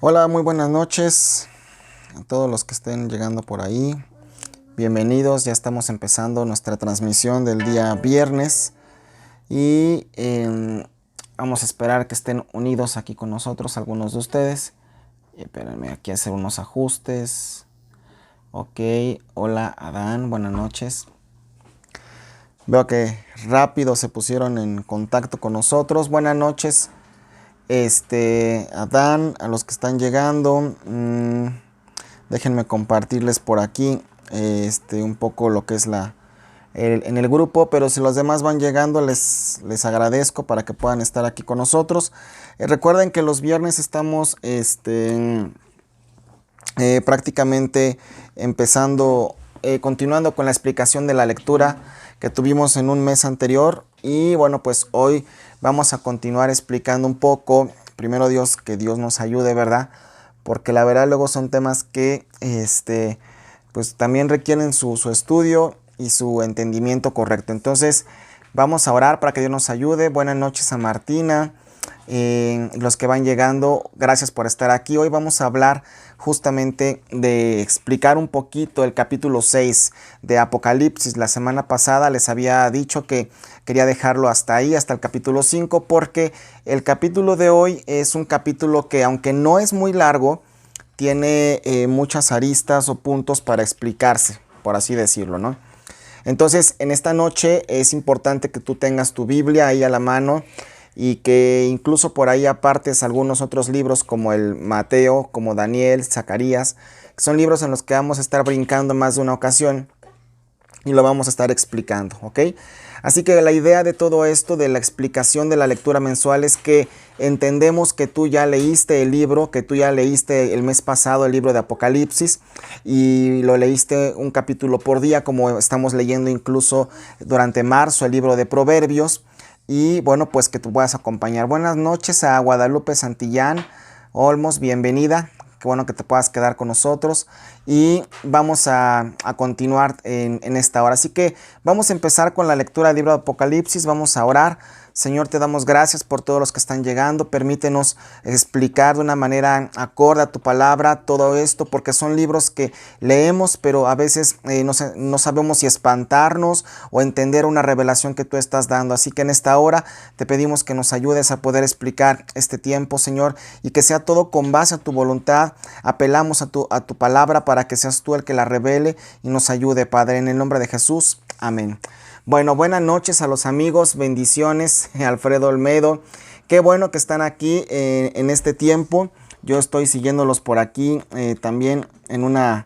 Hola, muy buenas noches a todos los que estén llegando por ahí. Bienvenidos, ya estamos empezando nuestra transmisión del día viernes y vamos a esperar que estén unidos aquí con nosotros algunos de ustedes. Espérenme aquí a hacer unos ajustes. Ok, hola Adán, buenas noches. Veo que rápido se pusieron en contacto con nosotros. Buenas noches. Adán, a los que están llegando, déjenme compartirles por aquí un poco lo que es en el grupo, pero si los demás van llegando les agradezco para que puedan estar aquí con nosotros. Recuerden que los viernes estamos prácticamente continuando con la explicación de la lectura que tuvimos en un mes anterior, y bueno, pues hoy vamos a continuar explicando un poco. Primero Dios, que Dios nos ayude, ¿verdad? Porque la verdad luego son temas que pues también requieren su estudio y su entendimiento correcto. Entonces vamos a orar para que Dios nos ayude. Buenas noches a Martina, los que van llegando, gracias por estar aquí. Hoy vamos a hablar justamente de explicar un poquito el capítulo 6 de Apocalipsis. La semana pasada les había dicho que quería dejarlo hasta ahí, hasta el capítulo 5, porque el capítulo de hoy es un capítulo que, aunque no es muy largo, tiene muchas aristas o puntos para explicarse, por así decirlo, ¿no? Entonces, en esta noche es importante que tú tengas tu Biblia ahí a la mano, y que incluso por ahí apartes algunos otros libros como el Mateo, como Daniel, Zacarías, que son libros en los que vamos a estar brincando más de una ocasión y lo vamos a estar explicando, ¿ok? Así que la idea de todo esto, de la explicación de la lectura mensual, es que entendemos que tú ya leíste el libro, que tú ya leíste el mes pasado el libro de Apocalipsis y lo leíste un capítulo por día, como estamos leyendo incluso durante marzo el libro de Proverbios. Y bueno, pues que tú puedas acompañar. Buenas noches a Guadalupe Santillán Olmos, bienvenida. Qué bueno que te puedas quedar con nosotros. Y vamos a continuar en esta hora. Así que vamos a empezar con la lectura del libro de Apocalipsis. Vamos a orar. Señor, te damos gracias por todos los que están llegando. Permítenos explicar de una manera acorde a tu palabra todo esto, porque son libros que leemos, pero a veces no sabemos si espantarnos o entender una revelación que tú estás dando. Así que en esta hora te pedimos que nos ayudes a poder explicar este tiempo, Señor, y que sea todo con base a tu voluntad. Apelamos a tu palabra para que seas tú el que la revele y nos ayude, Padre, en el nombre de Jesús. Amén. Bueno, buenas noches a los amigos, bendiciones, Alfredo Olmedo, qué bueno que están aquí en este tiempo. Yo estoy siguiéndolos por aquí también en una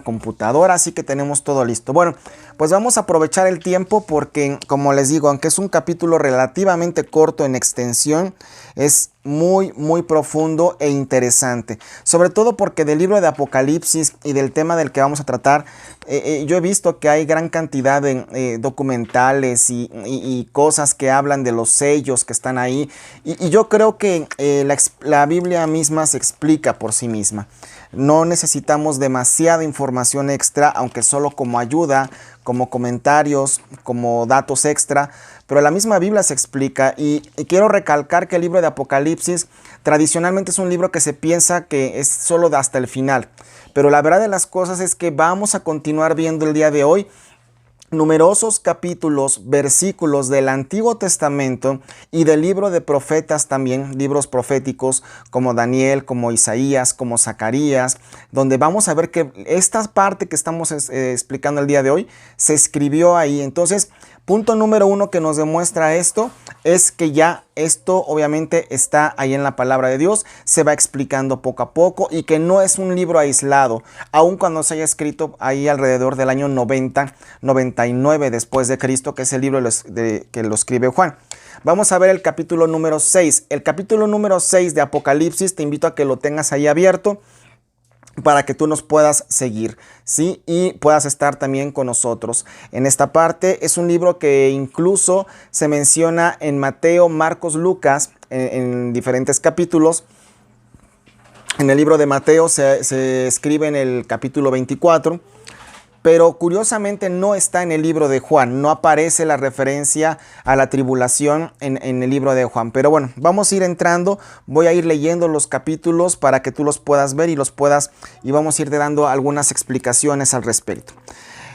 computadora, así que tenemos todo listo. Bueno, pues vamos a aprovechar el tiempo porque, como les digo, aunque es un capítulo relativamente corto en extensión, es muy profundo e interesante, sobre todo porque del libro de Apocalipsis y del tema del que vamos a tratar, yo he visto que hay gran cantidad de documentales y cosas que hablan de los sellos que están ahí, y yo creo que la Biblia misma se explica por sí misma. No necesitamos demasiada información extra, aunque solo como ayuda, como comentarios, como datos extra, pero la misma Biblia se explica. Y quiero recalcar que el libro de Apocalipsis tradicionalmente es un libro que se piensa que es solo hasta el final, pero la verdad de las cosas es que vamos a continuar viendo el día de hoy numerosos capítulos, versículos del Antiguo Testamento y del libro de profetas también, libros proféticos como Daniel, como Isaías, como Zacarías, donde vamos a ver que esta parte que estamos explicando el día de hoy se escribió ahí. Entonces, punto número 1 que nos demuestra esto es que ya esto obviamente está ahí en la palabra de Dios, se va explicando poco a poco y que no es un libro aislado, aun cuando se haya escrito ahí alrededor del año 99 después de Cristo, que es el libro que lo escribe Juan. Vamos a ver el capítulo número 6. El capítulo número 6 de Apocalipsis, te invito a que lo tengas ahí abierto para que tú nos puedas seguir, ¿sí? Y puedas estar también con nosotros en esta parte. Es un libro que incluso se menciona en Mateo, Marcos, Lucas, en diferentes capítulos. En el libro de Mateo se escribe en el capítulo 24, pero curiosamente no está en el libro de Juan, no aparece la referencia a la tribulación en el libro de Juan. Pero bueno, vamos a ir entrando, voy a ir leyendo los capítulos para que tú los puedas ver y vamos a ir dando algunas explicaciones al respecto.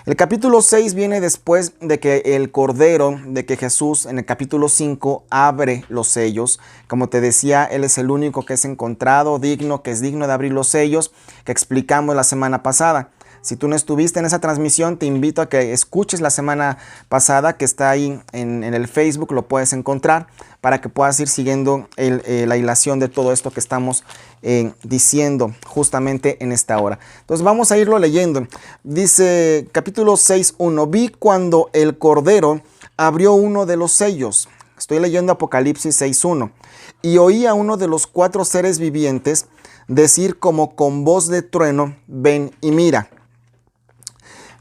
El capítulo 6 viene después de que el Cordero, de que Jesús en el capítulo 5 abre los sellos. Como te decía, Él es el único que es encontrado digno, que es digno de abrir los sellos, que explicamos la semana pasada. Si tú no estuviste en esa transmisión, te invito a que escuches la semana pasada, que está ahí en el Facebook, lo puedes encontrar, para que puedas ir siguiendo la hilación de todo esto que estamos diciendo justamente en esta hora. Entonces vamos a irlo leyendo. Dice capítulo 6:1, vi cuando el Cordero abrió uno de los sellos. Estoy leyendo Apocalipsis 6:1. Y oí a uno de los 4 seres vivientes decir como con voz de trueno, ven y mira.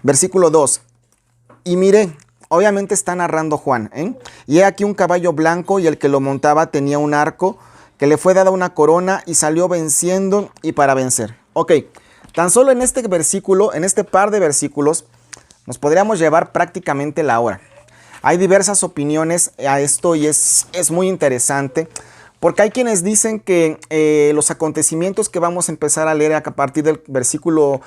Versículo 2, y miré, obviamente está narrando Juan, y he aquí un caballo blanco y el que lo montaba tenía un arco, que le fue dada una corona y salió venciendo y para vencer. Ok, tan solo en este versículo, en este par de versículos, nos podríamos llevar prácticamente la hora. Hay diversas opiniones a esto y es muy interesante, porque hay quienes dicen que los acontecimientos que vamos a empezar a leer a partir del versículo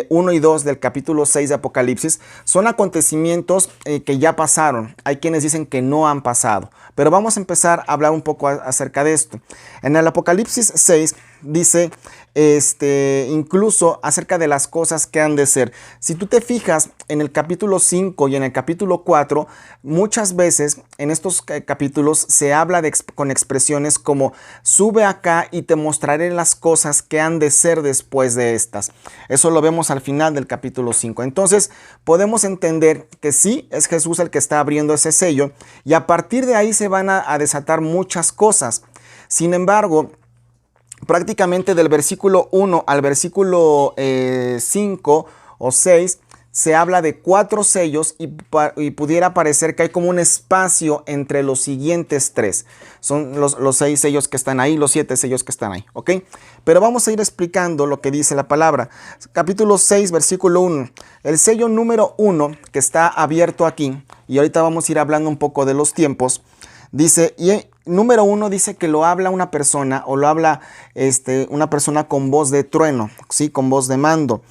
1 y 2 del capítulo 6 de Apocalipsis son acontecimientos que ya pasaron. Hay quienes dicen que no han pasado, pero vamos a empezar a hablar un poco acerca de esto. En el Apocalipsis 6 dice incluso acerca de las cosas que han de ser. Si tú te fijas en el capítulo 5 y en el capítulo 4, muchas veces en estos capítulos se habla con expresiones como sube acá y te mostraré las cosas que han de ser después de estas. Eso lo vemos al final del capítulo 5. Entonces podemos entender que sí, es Jesús el que está abriendo ese sello y a partir de ahí se van a desatar muchas cosas. Sin embargo, prácticamente del versículo 1 al versículo 5 o 6 se habla de 4 sellos y pudiera parecer que hay como un espacio entre los siguientes 3. Son los 6 sellos que están ahí, los 7 sellos que están ahí, ¿ok? Pero vamos a ir explicando lo que dice la palabra. Capítulo 6, versículo 1. El sello número 1 que está abierto aquí, y ahorita vamos a ir hablando un poco de los tiempos, dice, y número 1 dice que lo habla una persona o lo habla una persona con voz de trueno, ¿sí? Con voz de mando,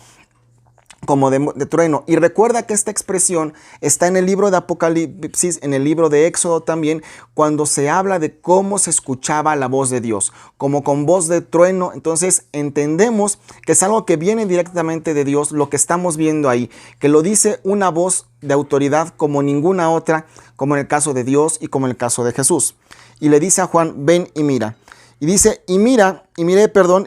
como de trueno. Y recuerda que esta expresión está en el libro de Apocalipsis, en el libro de Éxodo también, cuando se habla de cómo se escuchaba la voz de Dios, como con voz de trueno. Entonces entendemos que es algo que viene directamente de Dios, lo que estamos viendo ahí, que lo dice una voz de autoridad como ninguna otra, como en el caso de Dios y como en el caso de Jesús. Y le dice a Juan, ven y mira. Y dice, y miré,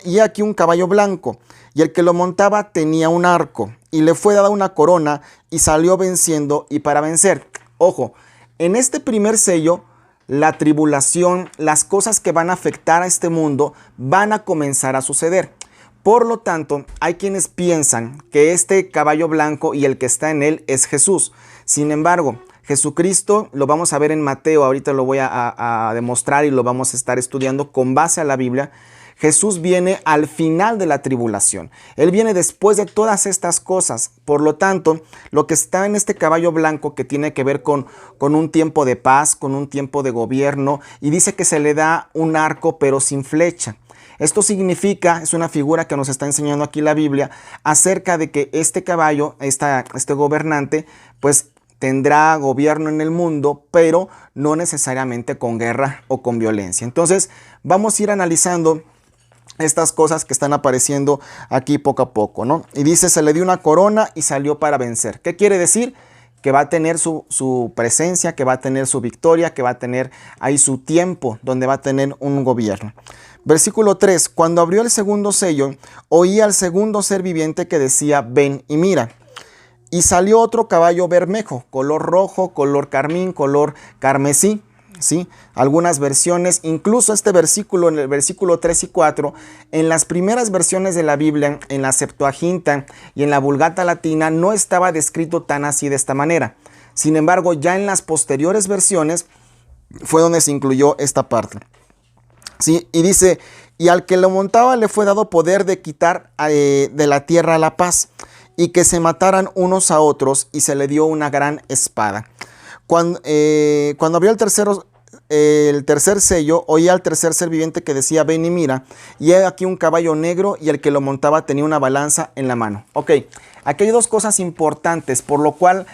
y he aquí un caballo blanco, y el que lo montaba tenía un arco, y le fue dada una corona, y salió venciendo y para vencer. Ojo, en este primer sello, la tribulación, las cosas que van a afectar a este mundo, van a comenzar a suceder. Por lo tanto, hay quienes piensan que este caballo blanco y el que está en él es Jesús. Sin embargo, Jesucristo, lo vamos a ver en Mateo, ahorita lo voy a demostrar y lo vamos a estar estudiando con base a la Biblia. Jesús viene al final de la tribulación. Él viene después de todas estas cosas. Por lo tanto, lo que está en este caballo blanco que tiene que ver con un tiempo de paz, con un tiempo de gobierno, y dice que se le da un arco pero sin flecha. Esto significa, es una figura que nos está enseñando aquí la Biblia, acerca de que este caballo, este gobernante, pues tendrá gobierno en el mundo, pero no necesariamente con guerra o con violencia. Entonces, vamos a ir analizando estas cosas que están apareciendo aquí poco a poco, ¿no? Y dice, se le dio una corona y salió para vencer. ¿Qué quiere decir? Que va a tener su presencia, que va a tener su victoria, que va a tener ahí su tiempo, donde va a tener un gobierno. Versículo 3, cuando abrió el segundo sello, oí al segundo ser viviente que decía, ven y mira. Y salió otro caballo bermejo, color rojo, color carmín, color carmesí, ¿sí? Algunas versiones, incluso este versículo, en el versículo 3 y 4, en las primeras versiones de la Biblia, en la Septuaginta y en la Vulgata Latina, no estaba descrito tan así de esta manera. Sin embargo, ya en las posteriores versiones fue donde se incluyó esta parte, ¿sí? Y dice, y al que lo montaba le fue dado poder de quitar de la tierra la paz. y que se mataran unos a otros, y se le dio una gran espada. Cuando abrió el tercer sello, oía al tercer ser viviente que decía: ven y mira, y he aquí un caballo negro, y el que lo montaba tenía una balanza en la mano. Ok, aquí hay dos cosas importantes, por lo cual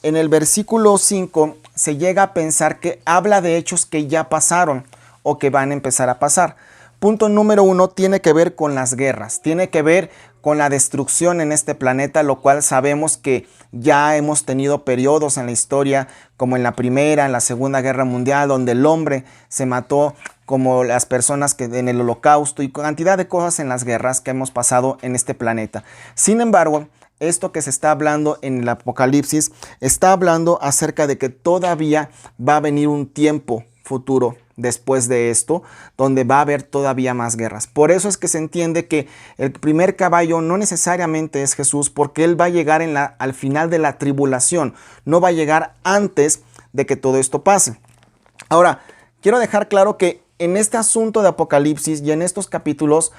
en el versículo 5 se llega a pensar que habla de hechos que ya pasaron o que van a empezar a pasar. Punto número 1 tiene que ver con las guerras, tiene que ver con la destrucción en este planeta, lo cual sabemos que ya hemos tenido periodos en la historia, como en la Primera, en la Segunda Guerra Mundial, donde el hombre se mató, como las personas que en el Holocausto, y cantidad de cosas en las guerras que hemos pasado en este planeta. Sin embargo, esto que se está hablando en el Apocalipsis está hablando acerca de que todavía va a venir un tiempo futuro después de esto, donde va a haber todavía más guerras. Por eso es que se entiende que el primer caballo no necesariamente es Jesús, porque él va a llegar al final de la tribulación, no va a llegar antes de que todo esto pase. Ahora, quiero dejar claro que en este asunto de Apocalipsis y en estos capítulos,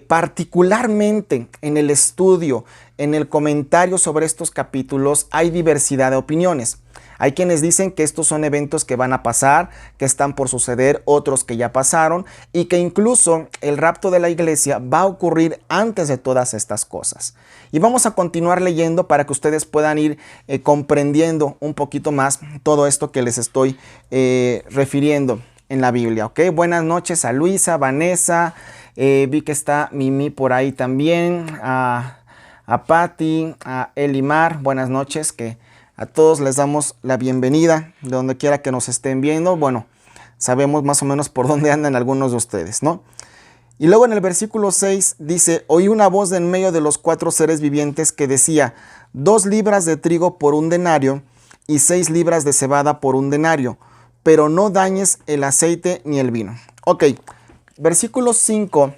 particularmente en el estudio, en el comentario sobre estos capítulos, hay diversidad de opiniones. Hay quienes dicen que estos son eventos que van a pasar, que están por suceder, otros que ya pasaron, y que incluso el rapto de la iglesia va a ocurrir antes de todas estas cosas. Y vamos a continuar leyendo para que ustedes puedan ir comprendiendo un poquito más todo esto que les estoy refiriendo en la Biblia. ¿Ok? Buenas noches a Luisa, Vanessa, vi que está Mimi por ahí también, a Patti, a Elimar, buenas noches, que a todos les damos la bienvenida de donde quiera que nos estén viendo. Bueno, sabemos más o menos por dónde andan algunos de ustedes, ¿no? Y luego en el versículo 6 dice: oí una voz de en medio de los 4 seres vivientes que decía: 2 libras de trigo por 1 denario y 6 libras de cebada por 1 denario, pero no dañes el aceite ni el vino. Ok, versículos 5,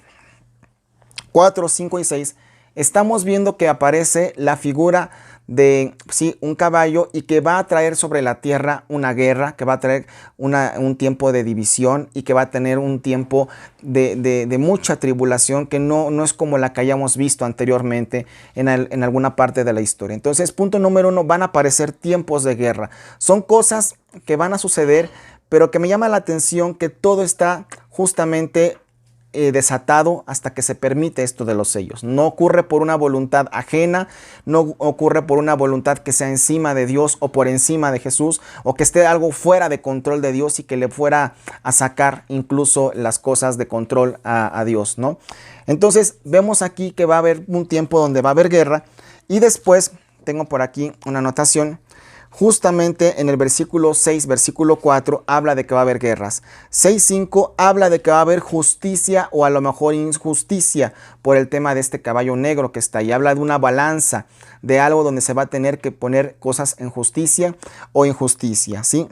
4, 5 y 6, estamos viendo que aparece la figura de un caballo, y que va a traer sobre la tierra una guerra, que va a traer un tiempo de división, y que va a tener un tiempo de mucha tribulación, que no es como la que hayamos visto anteriormente en alguna parte de la historia. Entonces, punto número 1, van a aparecer tiempos de guerra. Son cosas que van a suceder, pero que me llama la atención que todo está justamente desatado hasta que se permite esto de los sellos. No ocurre por una voluntad ajena, no ocurre por una voluntad que sea encima de Dios o por encima de Jesús, o que esté algo fuera de control de Dios y que le fuera a sacar incluso las cosas de control a Dios, ¿no? Entonces vemos aquí que va a haber un tiempo donde va a haber guerra, y después tengo por aquí una anotación. Justamente en el versículo 6, versículo 4, habla de que va a haber guerras. 6:5 habla de que va a haber justicia, o a lo mejor injusticia, por el tema de este caballo negro que está ahí. Habla de una balanza, de algo donde se va a tener que poner cosas en justicia o injusticia, ¿sí?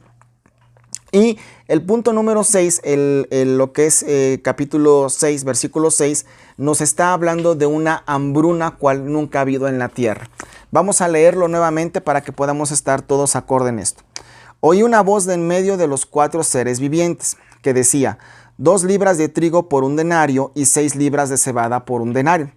Y el punto número 6, lo que es capítulo 6, versículo 6, nos está hablando de una hambruna cual nunca ha habido en la tierra. Vamos a leerlo nuevamente para que podamos estar todos acorde en esto. Oí una voz de en medio de los 4 seres vivientes que decía: 2 libras de trigo por 1 denario y 6 libras de cebada por 1 denario.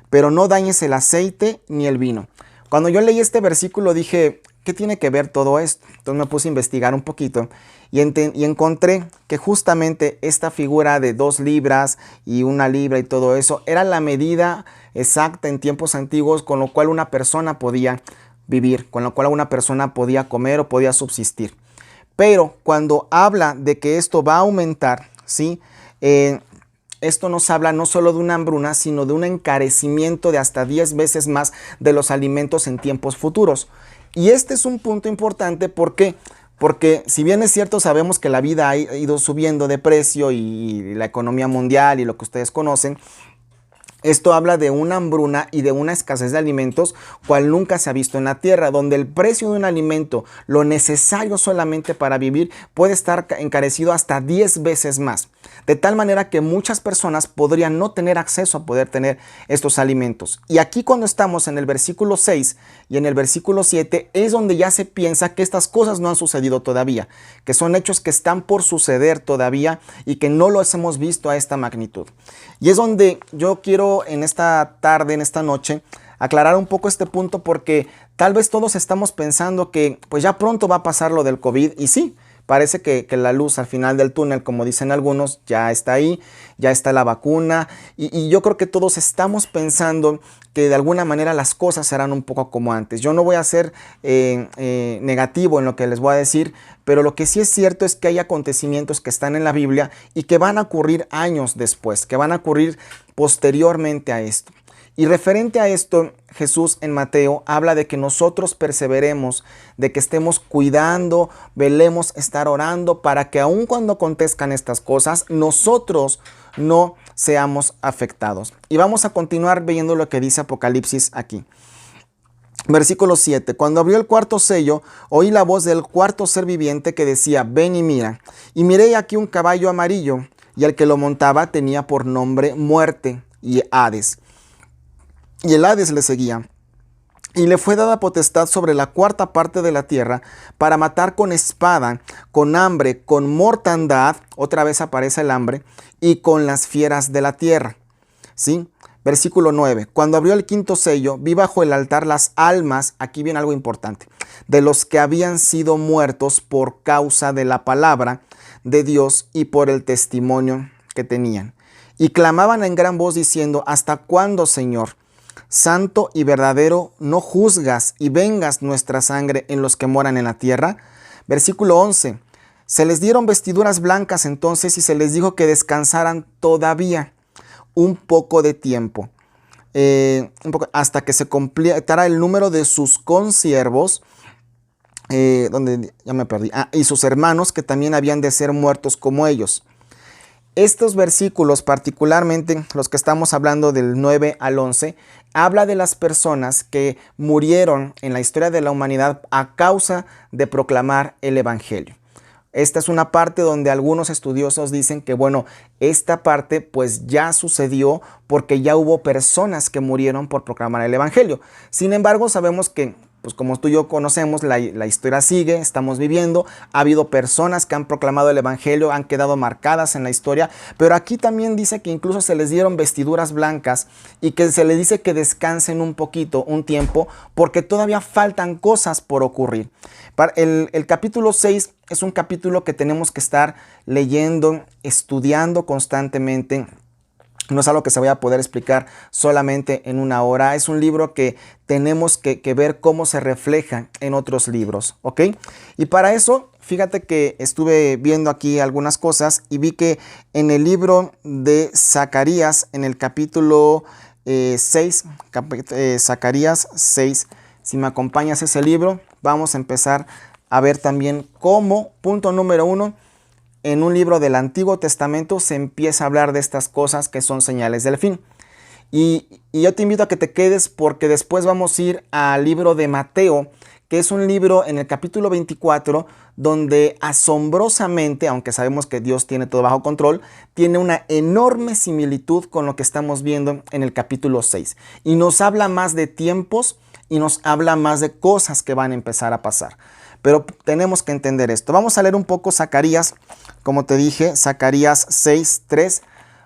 Pero no dañes el aceite ni el vino. Cuando yo leí este versículo dije: ¿qué tiene que ver todo esto? Entonces me puse a investigar un poquito y encontré que justamente esta figura de 2 libras y 1 libra y todo eso era la medida exacta en tiempos antiguos con lo cual una persona podía vivir, con lo cual una persona podía comer o podía subsistir. Pero cuando habla de que esto va a aumentar, ¿sí? Esto nos habla no solo de una hambruna, sino de un encarecimiento de hasta 10 veces más de los alimentos en tiempos futuros. Y este es un punto importante. ¿Por qué? Porque si bien es cierto, sabemos que la vida ha ido subiendo de precio y la economía mundial y lo que ustedes conocen, esto habla de una hambruna y de una escasez de alimentos cual nunca se ha visto en la tierra, donde el precio de un alimento, lo necesario solamente para vivir, puede estar encarecido hasta 10 veces más. De tal manera que muchas personas podrían no tener acceso a poder tener estos alimentos. Y aquí, cuando estamos en el versículo 6 y en el versículo 7, es donde ya se piensa que estas cosas no han sucedido todavía, que son hechos que están por suceder todavía y que no los hemos visto a esta magnitud. Y es donde yo quiero en esta tarde, en esta noche, aclarar un poco este punto porque tal vez todos estamos pensando que pues ya pronto va a pasar lo del COVID y sí, parece que la luz al final del túnel, como dicen algunos, ya está ahí, ya está la vacuna y yo creo que todos estamos pensando que de alguna manera las cosas serán un poco como antes. Yo no voy a ser negativo en lo que les voy a decir, pero lo que sí es cierto es que hay acontecimientos que están en la Biblia y que van a ocurrir años después, que van a ocurrir posteriormente a esto. Y referente a esto, Jesús en Mateo habla de que nosotros perseveremos, de que estemos cuidando, velemos estar orando para que aun cuando acontezcan estas cosas, nosotros no seamos afectados. Y vamos a continuar viendo lo que dice Apocalipsis aquí. Versículo 7. Cuando abrió el cuarto sello, oí la voz del cuarto ser viviente que decía, ven y mira. Y miré aquí un caballo amarillo, y el que lo montaba tenía por nombre Muerte y Hades. Y el Hades le seguía. Y le fue dada potestad sobre la cuarta parte de la tierra para matar con espada, con hambre, con mortandad, otra vez aparece el hambre, y con las fieras de la tierra. ¿Sí? Versículo 9. Cuando abrió el quinto sello, vi bajo el altar las almas, aquí viene algo importante, de los que habían sido muertos por causa de la palabra de Dios y por el testimonio que tenían. Y clamaban en gran voz diciendo, ¿hasta cuándo, Señor? Santo y verdadero, ¿no juzgas y vengas nuestra sangre en los que moran en la tierra? Versículo 11. Se les dieron vestiduras blancas entonces y se les dijo que descansaran todavía un poco de tiempo, hasta que se completara el número de sus consiervos, ya me perdí, y sus hermanos que también habían de ser muertos como ellos. Estos versículos, particularmente los que estamos hablando del 9 al 11, habla de las personas que murieron en la historia de la humanidad a causa de proclamar el evangelio. Esta es una parte donde algunos estudiosos dicen que, bueno, esta parte pues ya sucedió porque ya hubo personas que murieron por proclamar el evangelio. Sin embargo, sabemos que, pues como tú y yo conocemos, la historia sigue, estamos viviendo, ha habido personas que han proclamado el evangelio, han quedado marcadas en la historia, pero aquí también dice que incluso se les dieron vestiduras blancas y que se les dice que descansen un poquito, un tiempo, porque todavía faltan cosas por ocurrir. El capítulo 6 es un capítulo que tenemos que estar leyendo, estudiando constantemente. No es algo que se vaya a poder explicar solamente en una hora. Es un libro que tenemos que ver cómo se refleja en otros libros, ¿ok? Y para eso, fíjate que estuve viendo aquí algunas cosas y vi que en el libro de Zacarías, en el capítulo 6, Zacarías 6, si me acompañas ese libro, vamos a empezar a ver también cómo, punto número 1, en un libro del Antiguo Testamento se empieza a hablar de estas cosas que son señales del fin. Y yo te invito a que te quedes porque después vamos a ir al libro de Mateo, que es un libro en el capítulo 24, donde asombrosamente, aunque sabemos que Dios tiene todo bajo control, tiene una enorme similitud con lo que estamos viendo en el capítulo 6. Y nos habla más de tiempos y nos habla más de cosas que van a empezar a pasar. Pero tenemos que entender esto. Vamos a leer un poco Zacarías, como te dije, Zacarías 6:3.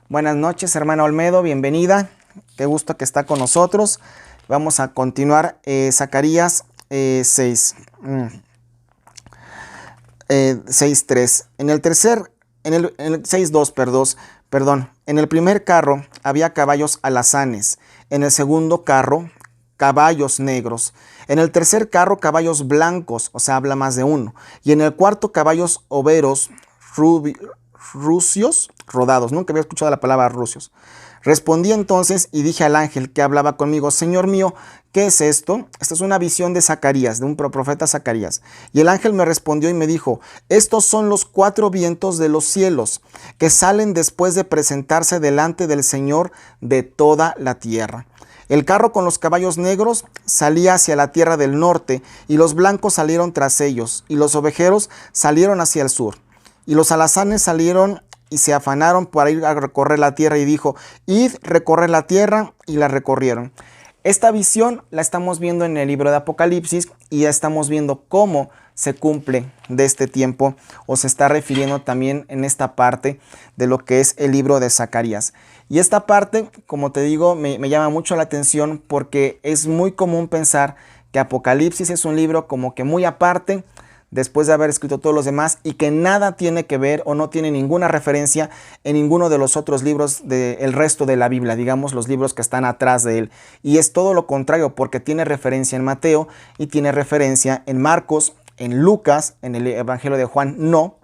Buenas noches, hermana Olmedo, bienvenida. Qué gusto que está con nosotros. Vamos a continuar. Zacarías 6:3. En el 6:2, perdón. En el primer carro había caballos alazanes. En el segundo carro, caballos negros. En el tercer carro, caballos blancos, o sea, habla más de uno. Y en el cuarto, caballos overos, rucios, rodados. Nunca había escuchado la palabra rucios. Respondí entonces y dije al ángel que hablaba conmigo, Señor mío, ¿qué es esto? Esta es una visión de Zacarías, de un profeta Zacarías. Y el ángel me respondió y me dijo, estos son los 4 vientos de los cielos, que salen después de presentarse delante del Señor de toda la tierra. El carro con los caballos negros salía hacia la tierra del norte, y los blancos salieron tras ellos, y los ovejeros salieron hacia el sur. Y los alazanes salieron y se afanaron para ir a recorrer la tierra, y dijo, id, recorrer la tierra, y la recorrieron. Esta visión la estamos viendo en el libro de Apocalipsis, y ya estamos viendo cómo se cumple de este tiempo o se está refiriendo también en esta parte de lo que es el libro de Zacarías. Y esta parte, como te digo, me llama mucho la atención porque es muy común pensar que Apocalipsis es un libro como que muy aparte después de haber escrito todos los demás y que nada tiene que ver o no tiene ninguna referencia en ninguno de los otros libros del resto de la Biblia, digamos los libros que están atrás de él. Y es todo lo contrario porque tiene referencia en Mateo y tiene referencia en Marcos, en Lucas, en el Evangelio de Juan no,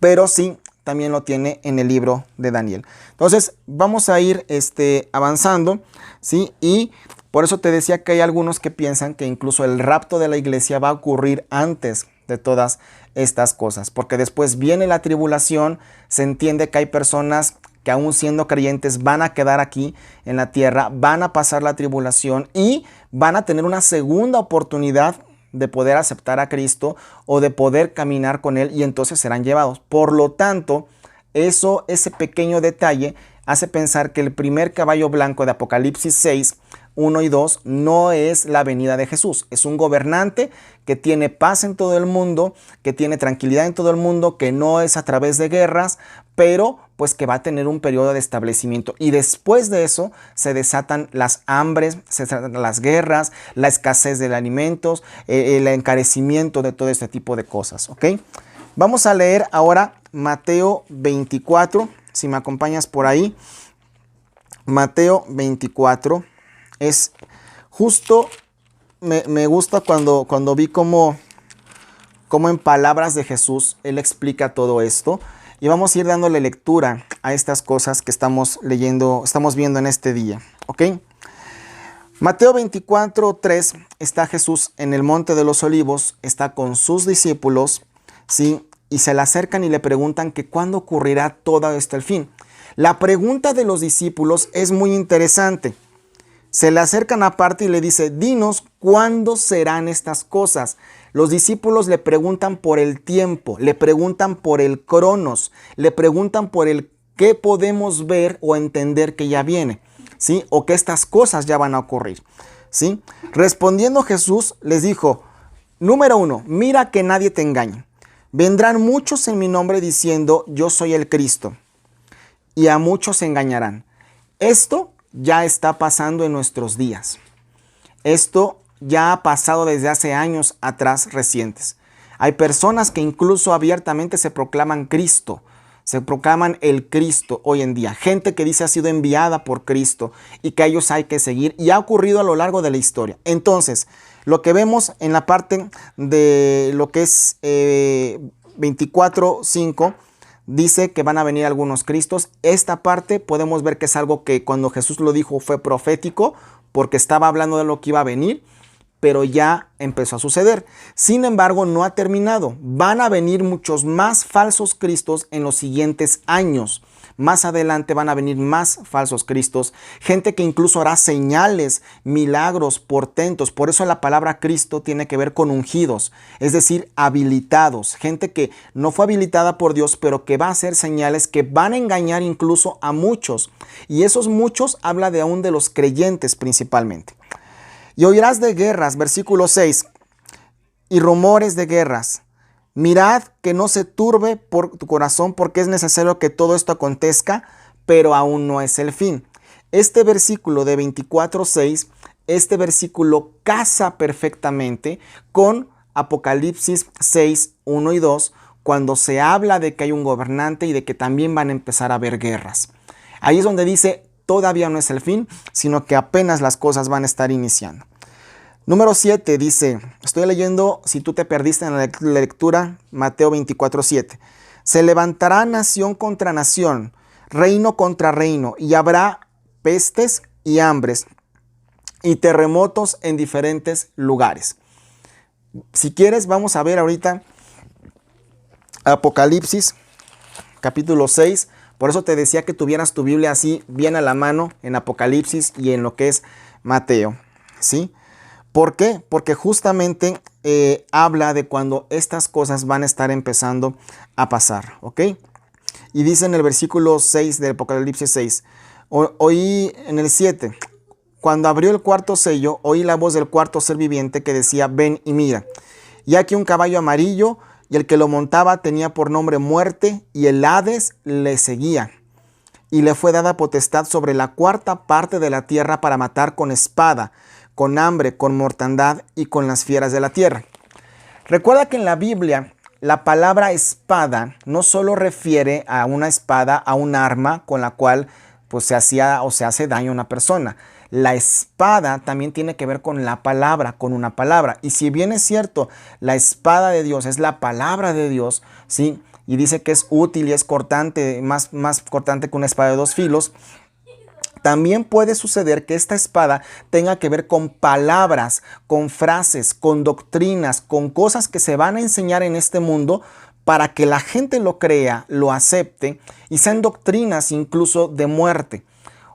pero sí también lo tiene en el libro de Daniel. Entonces vamos a ir avanzando, ¿sí? Y por eso te decía que hay algunos que piensan que incluso el rapto de la iglesia va a ocurrir antes de todas estas cosas, porque después viene la tribulación, se entiende que hay personas que aún siendo creyentes van a quedar aquí en la tierra, van a pasar la tribulación y van a tener una segunda oportunidad de poder aceptar a Cristo o de poder caminar con Él y entonces serán llevados. Por lo tanto, ese pequeño detalle hace pensar que el primer caballo blanco de Apocalipsis 6, 1 y 2 no es la venida de Jesús. Es un gobernante que tiene paz en todo el mundo, que tiene tranquilidad en todo el mundo, que no es a través de guerras, pero pues que va a tener un periodo de establecimiento. Y después de eso se desatan las hambres, se desatan las guerras, la escasez de alimentos, el encarecimiento de todo este tipo de cosas. ¿Ok? Vamos a leer ahora Mateo 24, si me acompañas por ahí. Mateo 24. Es justo, me gusta cuando vi cómo en palabras de Jesús Él explica todo esto. Y vamos a ir dándole lectura a estas cosas que estamos leyendo, estamos viendo en este día. ¿Ok? Mateo 24, 3, está Jesús en el Monte de los Olivos, está con sus discípulos, ¿sí? Y se le acercan y le preguntan que cuándo ocurrirá todo esto al fin. La pregunta de los discípulos es muy interesante. Se le acercan aparte y le dice, dinos cuándo serán estas cosas. Los discípulos le preguntan por el tiempo, le preguntan por el cronos, le preguntan por el qué podemos ver o entender que ya viene, ¿sí? O que estas cosas ya van a ocurrir, ¿sí? Respondiendo Jesús les dijo, número 1, mira que nadie te engañe. Vendrán muchos en mi nombre diciendo, yo soy el Cristo, y a muchos se engañarán. Esto ya está pasando en nuestros días. Esto ya ha pasado desde hace años atrás recientes. Hay personas que incluso abiertamente se proclaman Cristo, se proclaman el Cristo hoy en día. Gente que dice ha sido enviada por Cristo y que a ellos hay que seguir y ha ocurrido a lo largo de la historia. Entonces, lo que vemos en la parte de lo que es 24:5, dice que van a venir algunos Cristos. Esta parte podemos ver que es algo que cuando Jesús lo dijo fue profético, porque estaba hablando de lo que iba a venir, pero ya empezó a suceder. Sin embargo, no ha terminado. Van a venir muchos más falsos Cristos en los siguientes años. Más adelante van a venir más falsos Cristos, gente que incluso hará señales, milagros, portentos. Por eso la palabra Cristo tiene que ver con ungidos, es decir, habilitados. Gente que no fue habilitada por Dios, pero que va a hacer señales que van a engañar incluso a muchos. Y esos muchos habla de aún de los creyentes principalmente. Y oirás de guerras, versículo 6, y rumores de guerras. Mirad que no se turbe por tu corazón, porque es necesario que todo esto acontezca, pero aún no es el fin. Este versículo de 24:6, este versículo casa perfectamente con Apocalipsis 6, 1 y 2, cuando se habla de que hay un gobernante y de que también van a empezar a haber guerras. Ahí es donde dice, todavía no es el fin, sino que apenas las cosas van a estar iniciando. Número 7 dice, estoy leyendo, si tú te perdiste en la lectura, Mateo 24:7. Se levantará nación contra nación, reino contra reino, y habrá pestes y hambres y terremotos en diferentes lugares. Si quieres, vamos a ver ahorita Apocalipsis, capítulo 6. Por eso te decía que tuvieras tu Biblia así bien a la mano en Apocalipsis y en lo que es Mateo, ¿sí? ¿Por qué? Porque justamente habla de cuando estas cosas van a estar empezando a pasar, ¿ok? Y dice en el versículo 6 del Apocalipsis 6, oí en el 7, cuando abrió el cuarto sello, oí la voz del cuarto ser viviente que decía, ven y mira. Y aquí un caballo amarillo, y el que lo montaba tenía por nombre Muerte, y el Hades le seguía. Y le fue dada potestad sobre la cuarta parte de la tierra para matar con espada, con hambre, con mortandad y con las fieras de la tierra. Recuerda que en la Biblia la palabra espada no solo refiere a una espada, a un arma con la cual pues, se hacía o se hace daño a una persona. La espada también tiene que ver con la palabra, con una palabra. Y si bien es cierto, la espada de Dios es la palabra de Dios, ¿sí? Y dice que es útil y es cortante, más cortante que una espada de dos filos, también puede suceder que esta espada tenga que ver con palabras, con frases, con doctrinas, con cosas que se van a enseñar en este mundo para que la gente lo crea, lo acepte y sean doctrinas incluso de muerte.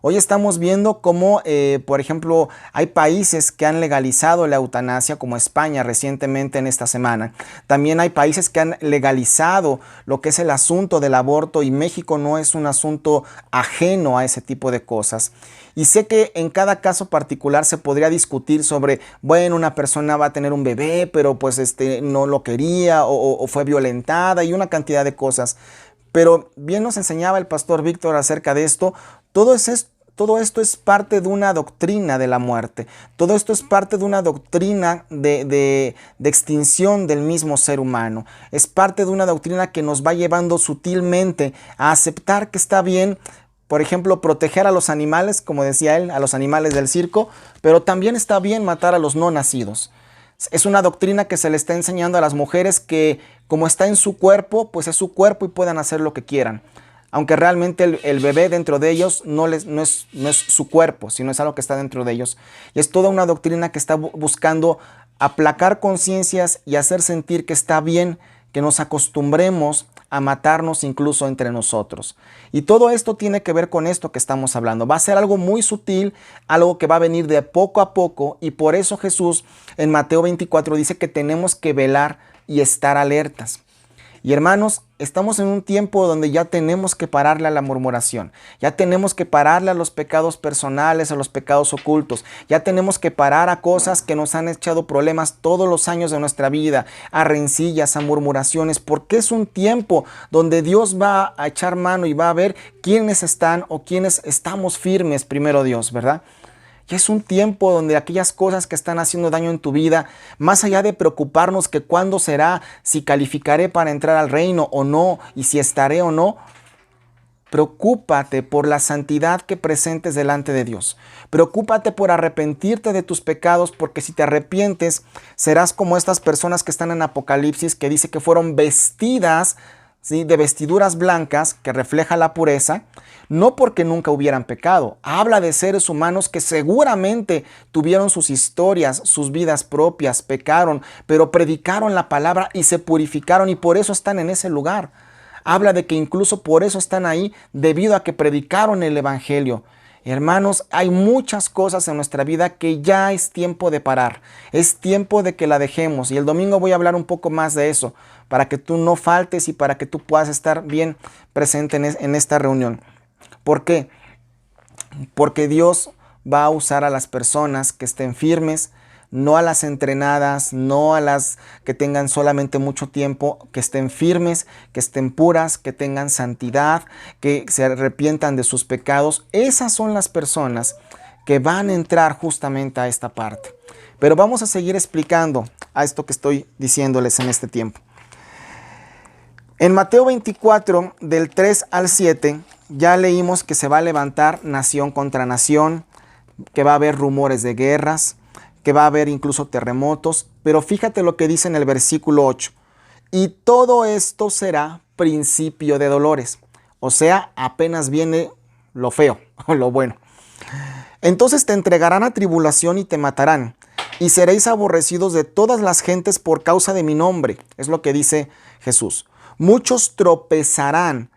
Hoy estamos viendo cómo, por ejemplo, hay países que han legalizado la eutanasia, como España recientemente en esta semana. También hay países que han legalizado lo que es el asunto del aborto y México no es un asunto ajeno a ese tipo de cosas. Y sé que en cada caso particular se podría discutir sobre, bueno, una persona va a tener un bebé, pero pues no lo quería o fue violentada y una cantidad de cosas. Pero bien nos enseñaba el pastor Víctor acerca de esto. Todo esto es parte de una doctrina de la muerte. Todo esto es parte de una doctrina de extinción del mismo ser humano. Es parte de una doctrina que nos va llevando sutilmente a aceptar que está bien, por ejemplo, proteger a los animales, como decía él, a los animales del circo, pero también está bien matar a los no nacidos. Es una doctrina que se le está enseñando a las mujeres que como está en su cuerpo, pues es su cuerpo y puedan hacer lo que quieran. Aunque realmente el bebé dentro de ellos no es su cuerpo, sino es algo que está dentro de ellos. Y es toda una doctrina que está buscando aplacar conciencias y hacer sentir que está bien que nos acostumbremos a matarnos incluso entre nosotros. Y todo esto tiene que ver con esto que estamos hablando. Va a ser algo muy sutil, algo que va a venir de poco a poco, y por eso Jesús en Mateo 24 dice que tenemos que velar y estar alertas. Y hermanos, estamos en un tiempo donde ya tenemos que pararle a la murmuración, ya tenemos que pararle a los pecados personales, a los pecados ocultos, ya tenemos que parar a cosas que nos han echado problemas todos los años de nuestra vida, a rencillas, a murmuraciones, porque es un tiempo donde Dios va a echar mano y va a ver quiénes están o quiénes estamos firmes, primero Dios, ¿verdad? Y es un tiempo donde aquellas cosas que están haciendo daño en tu vida, más allá de preocuparnos que cuándo será, si calificaré para entrar al reino o no, y si estaré o no, preocúpate por la santidad que presentes delante de Dios. Preocúpate por arrepentirte de tus pecados, porque si te arrepientes, serás como estas personas que están en Apocalipsis, que dice que fueron vestidas, ¿sí?, de vestiduras blancas, que refleja la pureza, no porque nunca hubieran pecado. Habla de seres humanos que seguramente tuvieron sus historias, sus vidas propias, pecaron, pero predicaron la palabra y se purificaron y por eso están en ese lugar. Habla de que incluso por eso están ahí, debido a que predicaron el evangelio. Hermanos, hay muchas cosas en nuestra vida que ya es tiempo de parar. Es tiempo de que la dejemos. Y el domingo voy a hablar un poco más de eso, para que tú no faltes y para que tú puedas estar bien presente en esta reunión. ¿Por qué? Porque Dios va a usar a las personas que estén firmes, no a las entrenadas, no a las que tengan solamente mucho tiempo, que estén firmes, que estén puras, que tengan santidad, que se arrepientan de sus pecados. Esas son las personas que van a entrar justamente a esta parte. Pero vamos a seguir explicando a esto que estoy diciéndoles en este tiempo. En Mateo 24, del 3 al 7, ya leímos que se va a levantar nación contra nación, que va a haber rumores de guerras, que va a haber incluso terremotos, pero fíjate lo que dice en el versículo 8. Y todo esto será principio de dolores. O sea, apenas viene lo feo, o lo bueno. Entonces te entregarán a tribulación y te matarán, y seréis aborrecidos de todas las gentes por causa de mi nombre. Es lo que dice Jesús. Muchos tropezarán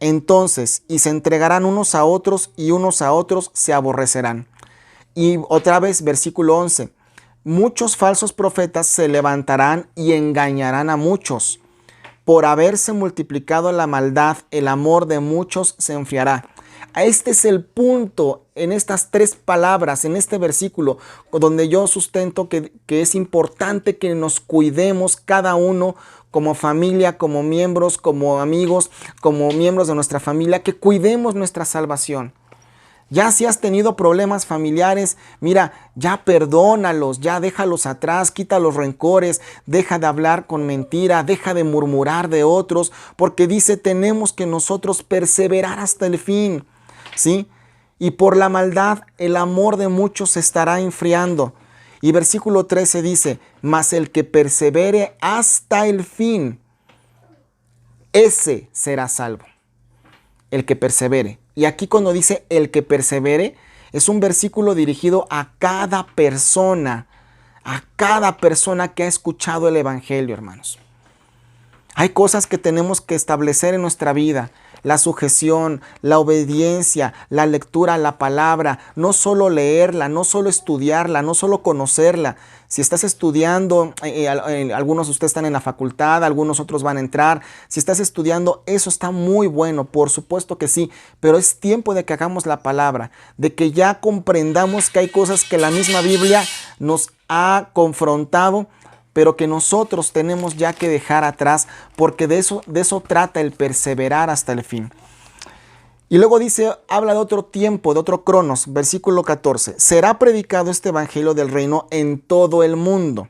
entonces y se entregarán unos a otros y unos a otros se aborrecerán. Y otra vez, versículo 11. Muchos falsos profetas se levantarán y engañarán a muchos. Por haberse multiplicado la maldad, el amor de muchos se enfriará. Este es el punto en estas 3 palabras, en este versículo, donde yo sustento que es importante que nos cuidemos cada uno como familia, como miembros, como amigos, como miembros de nuestra familia, que cuidemos nuestra salvación. Ya si has tenido problemas familiares, mira, ya perdónalos, ya déjalos atrás, quita los rencores, deja de hablar con mentira, deja de murmurar de otros, porque dice, tenemos que nosotros perseverar hasta el fin, ¿sí? Y por la maldad el amor de muchos se estará enfriando. Y versículo 13 dice, mas el que persevere hasta el fin, ese será salvo. El que persevere. Y aquí cuando dice el que persevere, es un versículo dirigido a cada persona que ha escuchado el evangelio, hermanos. Hay cosas que tenemos que establecer en nuestra vida. La sujeción, la obediencia, la lectura a la palabra, no solo leerla, no solo estudiarla, no solo conocerla. Si estás estudiando, algunos de ustedes están en la facultad, algunos otros van a entrar. Si estás estudiando, eso está muy bueno, por supuesto que sí, pero es tiempo de que hagamos la palabra, de que ya comprendamos que hay cosas que la misma Biblia nos ha confrontado, pero que nosotros tenemos ya que dejar atrás, porque de eso trata el perseverar hasta el fin. Y luego dice, habla de otro tiempo, de otro cronos, versículo 14. Será predicado este evangelio del reino en todo el mundo,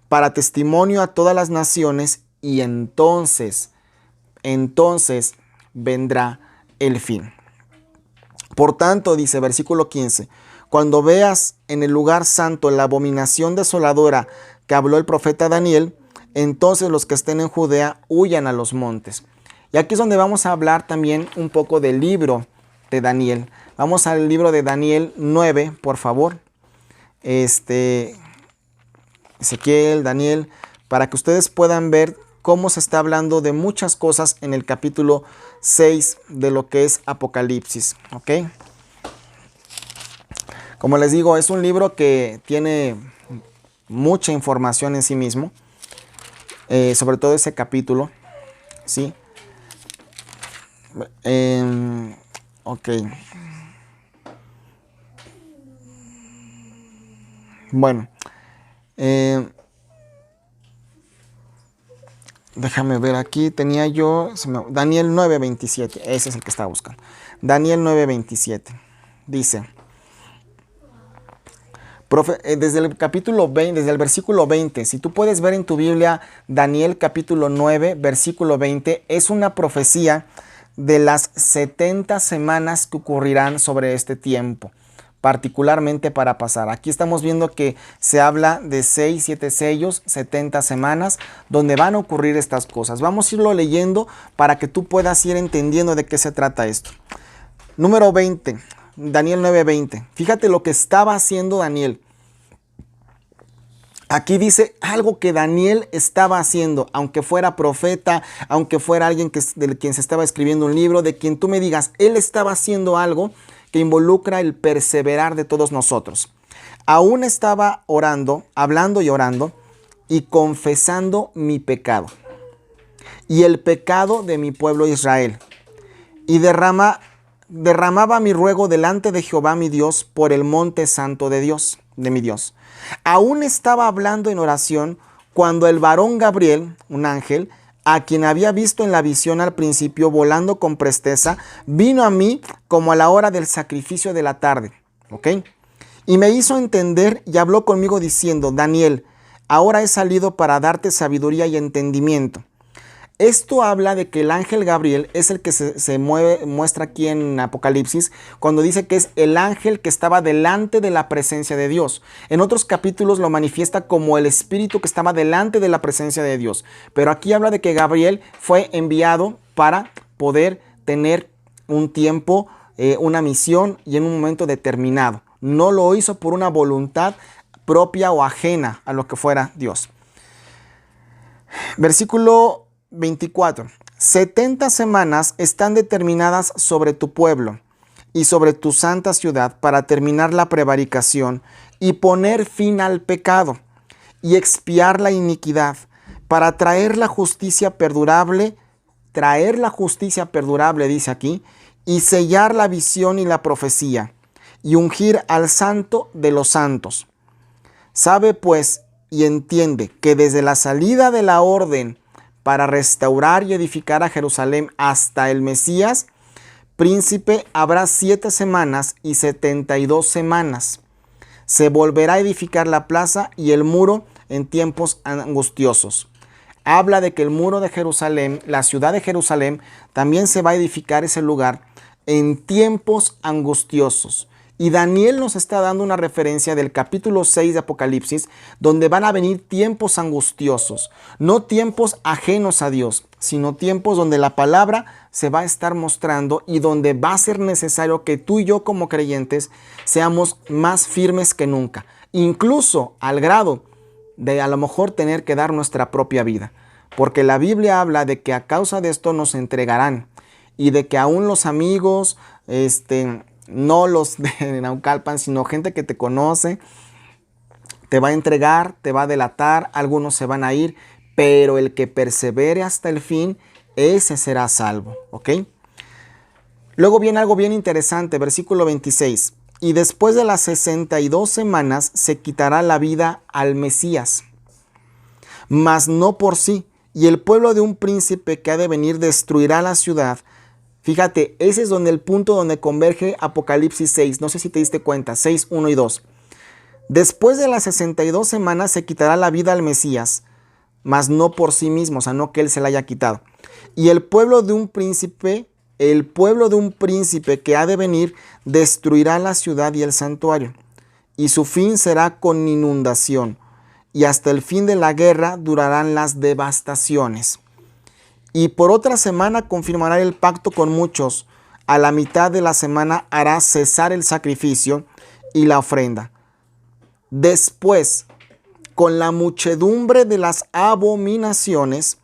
para testimonio a todas las naciones, y entonces vendrá el fin. Por tanto, dice versículo 15, cuando veas en el lugar santo la abominación desoladora que habló el profeta Daniel, entonces los que estén en Judea huyan a los montes. Y aquí es donde vamos a hablar también un poco del libro de Daniel. Vamos al libro de Daniel 9, por favor. Ezequiel, Daniel, para que ustedes puedan ver cómo se está hablando de muchas cosas en el capítulo 6 de lo que es Apocalipsis. ¿Ok? Como les digo, es un libro que tiene mucha información en sí mismo, sobre todo ese capítulo, ¿sí? Ok. Bueno, déjame ver aquí, tenía yo, Daniel 9:27, ese es el que estaba buscando. Daniel 9:27, dice, desde el capítulo 20, desde el versículo 20, si tú puedes ver en tu Biblia, Daniel capítulo 9, versículo 20, es una profecía de las 70 semanas que ocurrirán sobre este tiempo, particularmente para pasar. Aquí estamos viendo que se habla de 6, 7 sellos, 70 semanas, donde van a ocurrir estas cosas. Vamos a irlo leyendo para que tú puedas ir entendiendo de qué se trata esto. Número 20, Daniel 9:20. Fíjate lo que estaba haciendo Daniel. Aquí dice algo que Daniel estaba haciendo, aunque fuera profeta, aunque fuera alguien de quien se estaba escribiendo un libro, de quien tú me digas, él estaba haciendo algo que involucra el perseverar de todos nosotros. Aún estaba orando, hablando y orando, y confesando mi pecado y el pecado de mi pueblo Israel. Y derramaba mi ruego delante de Jehová mi Dios por el monte santo de mi Dios. Aún estaba hablando en oración cuando el varón Gabriel, un ángel, a quien había visto en la visión al principio volando con presteza, vino a mí como a la hora del sacrificio de la tarde. ¿Ok? Y me hizo entender y habló conmigo diciendo, Daniel, ahora he salido para darte sabiduría y entendimiento. Esto habla de que el ángel Gabriel es el que se muestra aquí en Apocalipsis cuando dice que es el ángel que estaba delante de la presencia de Dios. En otros capítulos lo manifiesta como el espíritu que estaba delante de la presencia de Dios. Pero aquí habla de que Gabriel fue enviado para poder tener un tiempo, una misión y en un momento determinado. No lo hizo por una voluntad propia o ajena a lo que fuera Dios. Versículo 24. 70 semanas están determinadas sobre tu pueblo y sobre tu santa ciudad para terminar la prevaricación y poner fin al pecado y expiar la iniquidad, para traer la justicia perdurable, dice aquí, y sellar la visión y la profecía, y ungir al santo de los santos. Sabe pues y entiende que desde la salida de la orden para restaurar y edificar a Jerusalén hasta el Mesías, príncipe, habrá 7 semanas y 72 semanas. Se volverá a edificar la plaza y el muro en tiempos angustiosos. Habla de que el muro de Jerusalén, la ciudad de Jerusalén, también se va a edificar ese lugar en tiempos angustiosos. Y Daniel nos está dando una referencia del capítulo 6 de Apocalipsis, donde van a venir tiempos angustiosos, no tiempos ajenos a Dios, sino tiempos donde la palabra se va a estar mostrando y donde va a ser necesario que tú y yo como creyentes seamos más firmes que nunca, incluso al grado de a lo mejor tener que dar nuestra propia vida, porque la Biblia habla de que a causa de esto nos entregarán y de que aún los amigos, no los de Naucalpan, sino gente que te conoce, te va a entregar, te va a delatar, algunos se van a ir, pero el que persevere hasta el fin, ese será salvo, ¿ok? Luego viene algo bien interesante, versículo 26. Y después de las 62 semanas se quitará la vida al Mesías, mas no por sí, y el pueblo de un príncipe que ha de venir destruirá la ciudad. Fíjate, ese es donde el punto donde converge Apocalipsis 6. No sé si te diste cuenta, 6, 1 y 2. Después de las 62 semanas se quitará la vida al Mesías, mas no por sí mismo, o sea, no que él se la haya quitado. Y el pueblo de un príncipe que ha de venir destruirá la ciudad y el santuario. Y su fin será con inundación. Y hasta el fin de la guerra durarán las devastaciones. Y por otra semana confirmará el pacto con muchos. A la mitad de la semana hará cesar el sacrificio y la ofrenda. Después, con la muchedumbre de las abominaciones,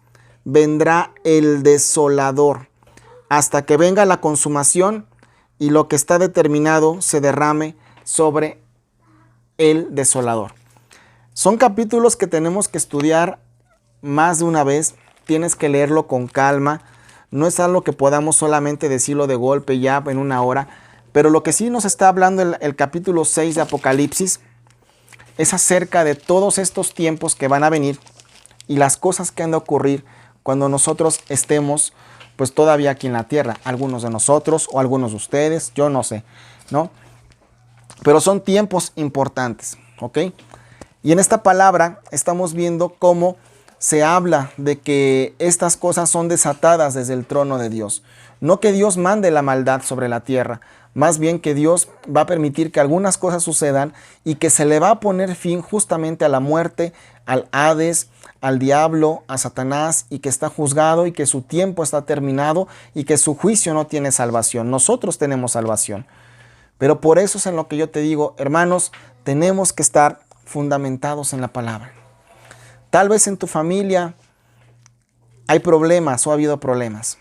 vendrá el desolador, hasta que venga la consumación y lo que está determinado se derrame sobre el desolador. Son capítulos que tenemos que estudiar más de una vez. Tienes que leerlo con calma. No es algo que podamos solamente decirlo de golpe ya en una hora. Pero lo que sí nos está hablando el capítulo 6 de Apocalipsis es acerca de todos estos tiempos que van a venir y las cosas que han de ocurrir cuando nosotros estemos pues todavía aquí en la tierra. Algunos de nosotros o algunos de ustedes, yo no sé, ¿no? Pero son tiempos importantes, ¿ok? Y en esta palabra estamos viendo cómo se habla de que estas cosas son desatadas desde el trono de Dios. No que Dios mande la maldad sobre la tierra, más bien que Dios va a permitir que algunas cosas sucedan y que se le va a poner fin justamente a la muerte, al Hades, al diablo, a Satanás, y que está juzgado y que su tiempo está terminado y que su juicio no tiene salvación. Nosotros tenemos salvación. Pero por eso es en lo que yo te digo, hermanos, tenemos que estar fundamentados en la palabra. Tal vez en tu familia hay problemas o ha habido problemas.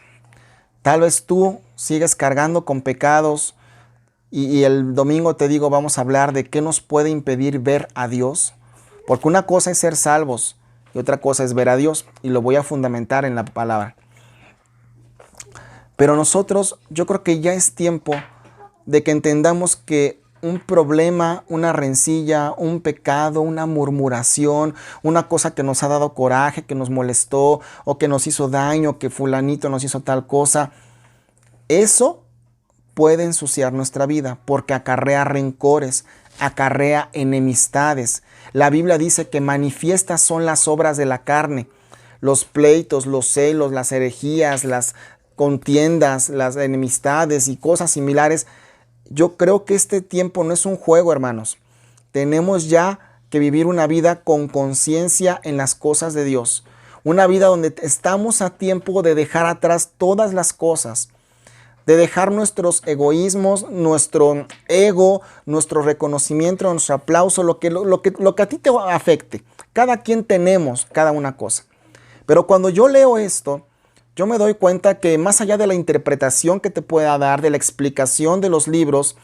Tal vez tú sigues cargando con pecados y el domingo te digo, vamos a hablar de qué nos puede impedir ver a Dios. Porque una cosa es ser salvos y otra cosa es ver a Dios, y lo voy a fundamentar en la palabra. Pero nosotros, yo creo que ya es tiempo de que entendamos que un problema, una rencilla, un pecado, una murmuración, una cosa que nos ha dado coraje, que nos molestó o que nos hizo daño, que fulanito nos hizo tal cosa, eso puede ensuciar nuestra vida porque acarrea rencores, acarrea enemistades. La Biblia dice que manifiestas son las obras de la carne, los pleitos, los celos, las herejías, las contiendas, las enemistades y cosas similares. Yo creo que este tiempo no es un juego, hermanos. Tenemos ya que vivir una vida con conciencia en las cosas de Dios. Una vida donde estamos a tiempo de dejar atrás todas las cosas, de dejar nuestros egoísmos, nuestro ego, nuestro reconocimiento, nuestro aplauso, lo que a ti te afecte. Cada quien tenemos cada una cosa. Pero cuando yo leo esto, yo me doy cuenta que más allá de la interpretación que te pueda dar, de la explicación de los libros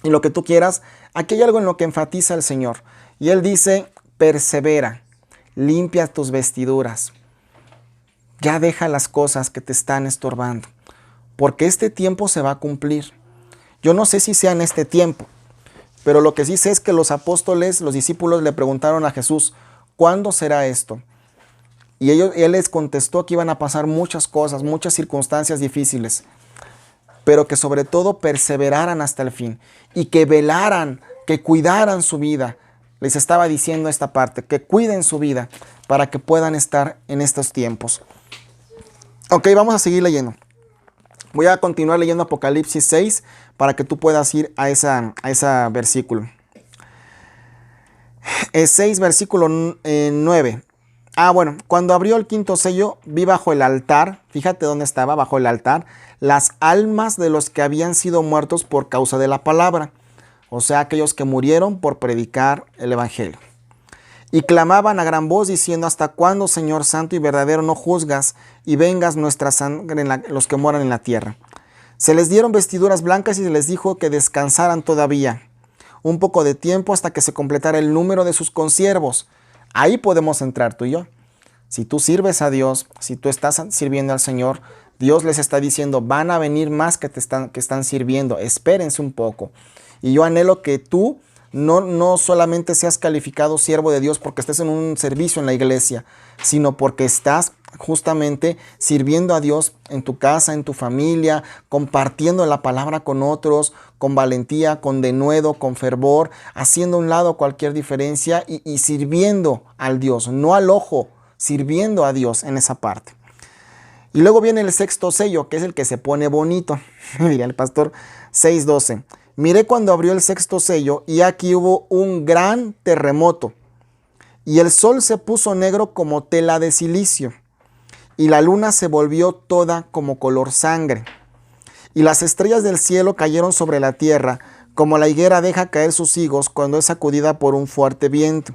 y lo que tú quieras, aquí hay algo en lo que enfatiza el Señor. Y Él dice, persevera, limpia tus vestiduras. Ya deja las cosas que te están estorbando. porque este tiempo se va a cumplir. Yo no sé si sea en este tiempo, pero lo que sí sé es que los apóstoles, los discípulos le preguntaron a Jesús, ¿cuándo será esto? Y él les contestó que iban a pasar muchas cosas, muchas circunstancias difíciles, pero que sobre todo perseveraran hasta el fin y que velaran, que cuidaran su vida. Les estaba diciendo esta parte, que cuiden su vida para que puedan estar en estos tiempos. Ok, vamos a seguir leyendo. Voy a continuar leyendo Apocalipsis 6 para que tú puedas ir a ese versículo. 6, versículo 9. Bueno, cuando abrió el quinto sello, vi bajo el altar, fíjate dónde estaba, bajo el altar, las almas de los que habían sido muertos por causa de la palabra, o sea, aquellos que murieron por predicar el evangelio. Y clamaban a gran voz diciendo, ¿hasta cuándo, Señor santo y verdadero, no juzgas y vengas nuestra sangre en los que moran en la tierra? Se les dieron vestiduras blancas y se les dijo que descansaran todavía un poco de tiempo hasta que se completara el número de sus consiervos. Ahí podemos entrar tú y yo. Si tú sirves a Dios, si tú estás sirviendo al Señor, Dios les está diciendo, van a venir más que están sirviendo, espérense un poco. Y yo anhelo que tú no solamente seas calificado siervo de Dios porque estés en un servicio en la iglesia, sino porque estás justamente sirviendo a Dios en tu casa, en tu familia, compartiendo la palabra con otros, con valentía, con denuedo, con fervor, haciendo a un lado cualquier diferencia y sirviendo al Dios, no al ojo, sirviendo a Dios en esa parte. Y luego viene el sexto sello, que es el que se pone bonito. Diría el pastor 6:12. Miré cuando abrió el sexto sello y aquí hubo un gran terremoto. Y el sol se puso negro como tela de silicio. Y la luna se volvió toda como color sangre. Y las estrellas del cielo cayeron sobre la tierra, como la higuera deja caer sus higos cuando es sacudida por un fuerte viento.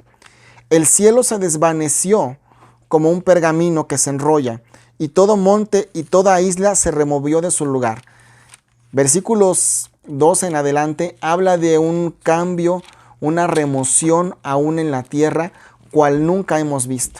El cielo se desvaneció como un pergamino que se enrolla, y todo monte y toda isla se removió de su lugar. Versículos 12 en adelante habla de un cambio, una remoción aún en la tierra, cual nunca hemos visto.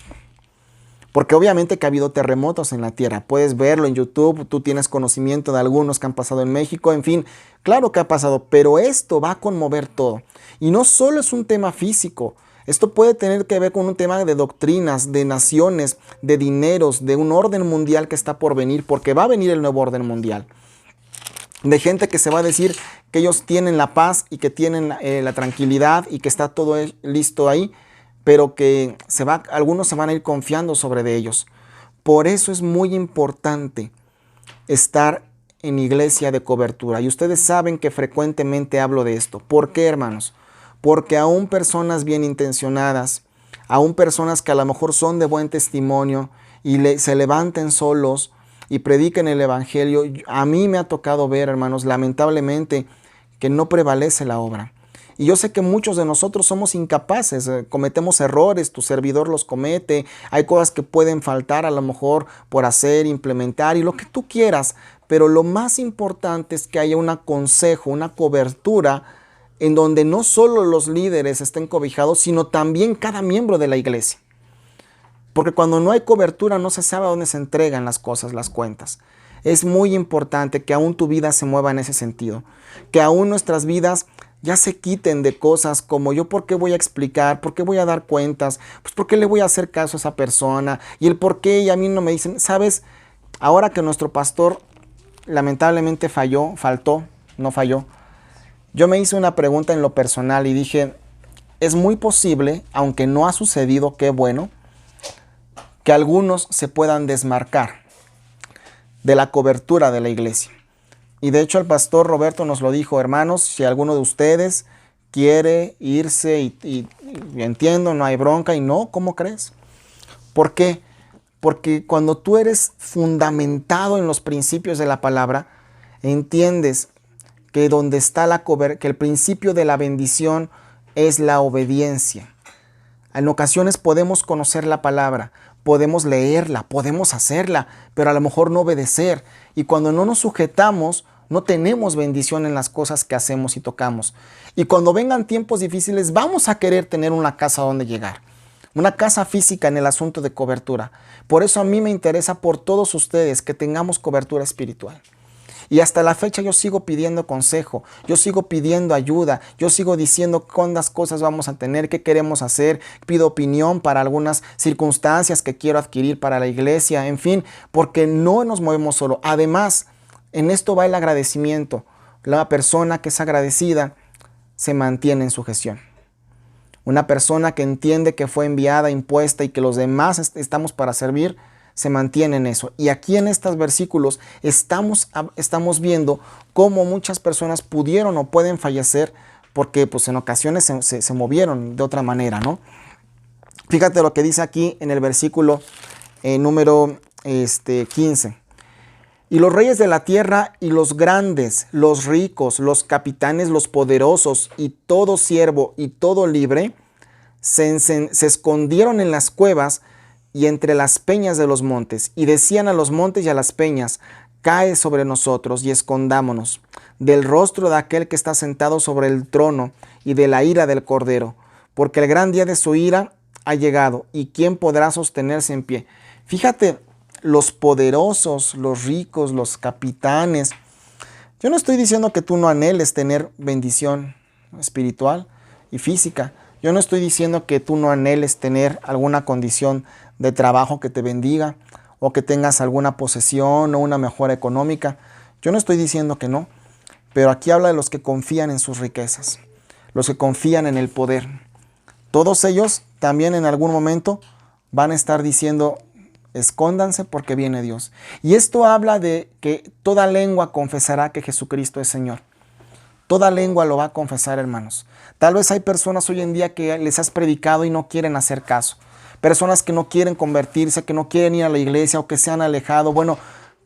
Porque obviamente que ha habido terremotos en la tierra, puedes verlo en YouTube, tú tienes conocimiento de algunos que han pasado en México, en fin, claro que ha pasado, pero esto va a conmover todo. Y no solo es un tema físico, esto puede tener que ver con un tema de doctrinas, de naciones, de dineros, de un orden mundial que está por venir, porque va a venir el nuevo orden mundial. De gente que se va a decir que ellos tienen la paz y que tienen la tranquilidad y que está todo listo ahí, pero que algunos se van a ir confiando sobre de ellos. Por eso es muy importante estar en iglesia de cobertura. Y ustedes saben que frecuentemente hablo de esto. ¿Por qué, hermanos? Porque aún personas bien intencionadas, aún personas que a lo mejor son de buen testimonio y se levanten solos y prediquen el evangelio, a mí me ha tocado ver, hermanos, lamentablemente, que no prevalece la obra. Y yo sé que muchos de nosotros somos incapaces, cometemos errores, tu servidor los comete, hay cosas que pueden faltar a lo mejor por hacer, implementar y lo que tú quieras, pero lo más importante es que haya un consejo, una cobertura en donde no solo los líderes estén cobijados, sino también cada miembro de la iglesia. Porque cuando no hay cobertura no se sabe a dónde se entregan las cosas, las cuentas. Es muy importante que aún tu vida se mueva en ese sentido, que aún nuestras vidas ya se quiten de cosas como yo por qué voy a explicar, por qué voy a dar cuentas, pues por qué le voy a hacer caso a esa persona y el por qué y a mí no me dicen, ¿sabes? Ahora que nuestro pastor lamentablemente falló, yo me hice una pregunta en lo personal y dije, es muy posible, aunque no ha sucedido, qué bueno, que algunos se puedan desmarcar de la cobertura de la iglesia. Y de hecho el pastor Roberto nos lo dijo, hermanos, si alguno de ustedes quiere irse y entiendo, no hay bronca, y no, ¿cómo crees? ¿Por qué? Porque cuando tú eres fundamentado en los principios de la palabra, entiendes que donde está que el principio de la bendición es la obediencia. En ocasiones podemos conocer la palabra, podemos leerla, podemos hacerla, pero a lo mejor no obedecer. Y cuando no nos sujetamos, no tenemos bendición en las cosas que hacemos y tocamos. Y cuando vengan tiempos difíciles, vamos a querer tener una casa donde llegar. Una casa física en el asunto de cobertura. Por eso a mí me interesa por todos ustedes que tengamos cobertura espiritual. Y hasta la fecha yo sigo pidiendo consejo, yo sigo pidiendo ayuda, yo sigo diciendo cuántas cosas vamos a tener, qué queremos hacer, pido opinión para algunas circunstancias que quiero adquirir para la iglesia, en fin, porque no nos movemos solo. Además, en esto va el agradecimiento. La persona que es agradecida se mantiene en su gestión. Una persona que entiende que fue enviada, impuesta y que los demás estamos para servir, se mantiene en eso. Y aquí en estos versículos estamos viendo cómo muchas personas pudieron o pueden fallecer porque pues, en ocasiones se movieron de otra manera, ¿no? Fíjate lo que dice aquí en el versículo número 15. Y los reyes de la tierra y los grandes, los ricos, los capitanes, los poderosos y todo siervo y todo libre se escondieron en las cuevas y entre las peñas de los montes y decían a los montes y a las peñas: cae sobre nosotros y escondámonos del rostro de aquel que está sentado sobre el trono y de la ira del Cordero, porque el gran día de su ira ha llegado y ¿quién podrá sostenerse en pie? Fíjate, los poderosos, los ricos, los capitanes. Yo no estoy diciendo que tú no anheles tener bendición espiritual y física. Yo no estoy diciendo que tú no anheles tener alguna condición de trabajo que te bendiga o que tengas alguna posesión o una mejora económica. Yo no estoy diciendo que no, pero aquí habla de los que confían en sus riquezas, los que confían en el poder. Todos ellos también en algún momento van a estar diciendo: escóndanse porque viene Dios. Y esto habla de que toda lengua confesará que Jesucristo es Señor. Toda lengua lo va a confesar, hermanos. Tal vez hay personas hoy en día que les has predicado y no quieren hacer caso. Personas que no quieren convertirse, que no quieren ir a la iglesia o que se han alejado. Bueno,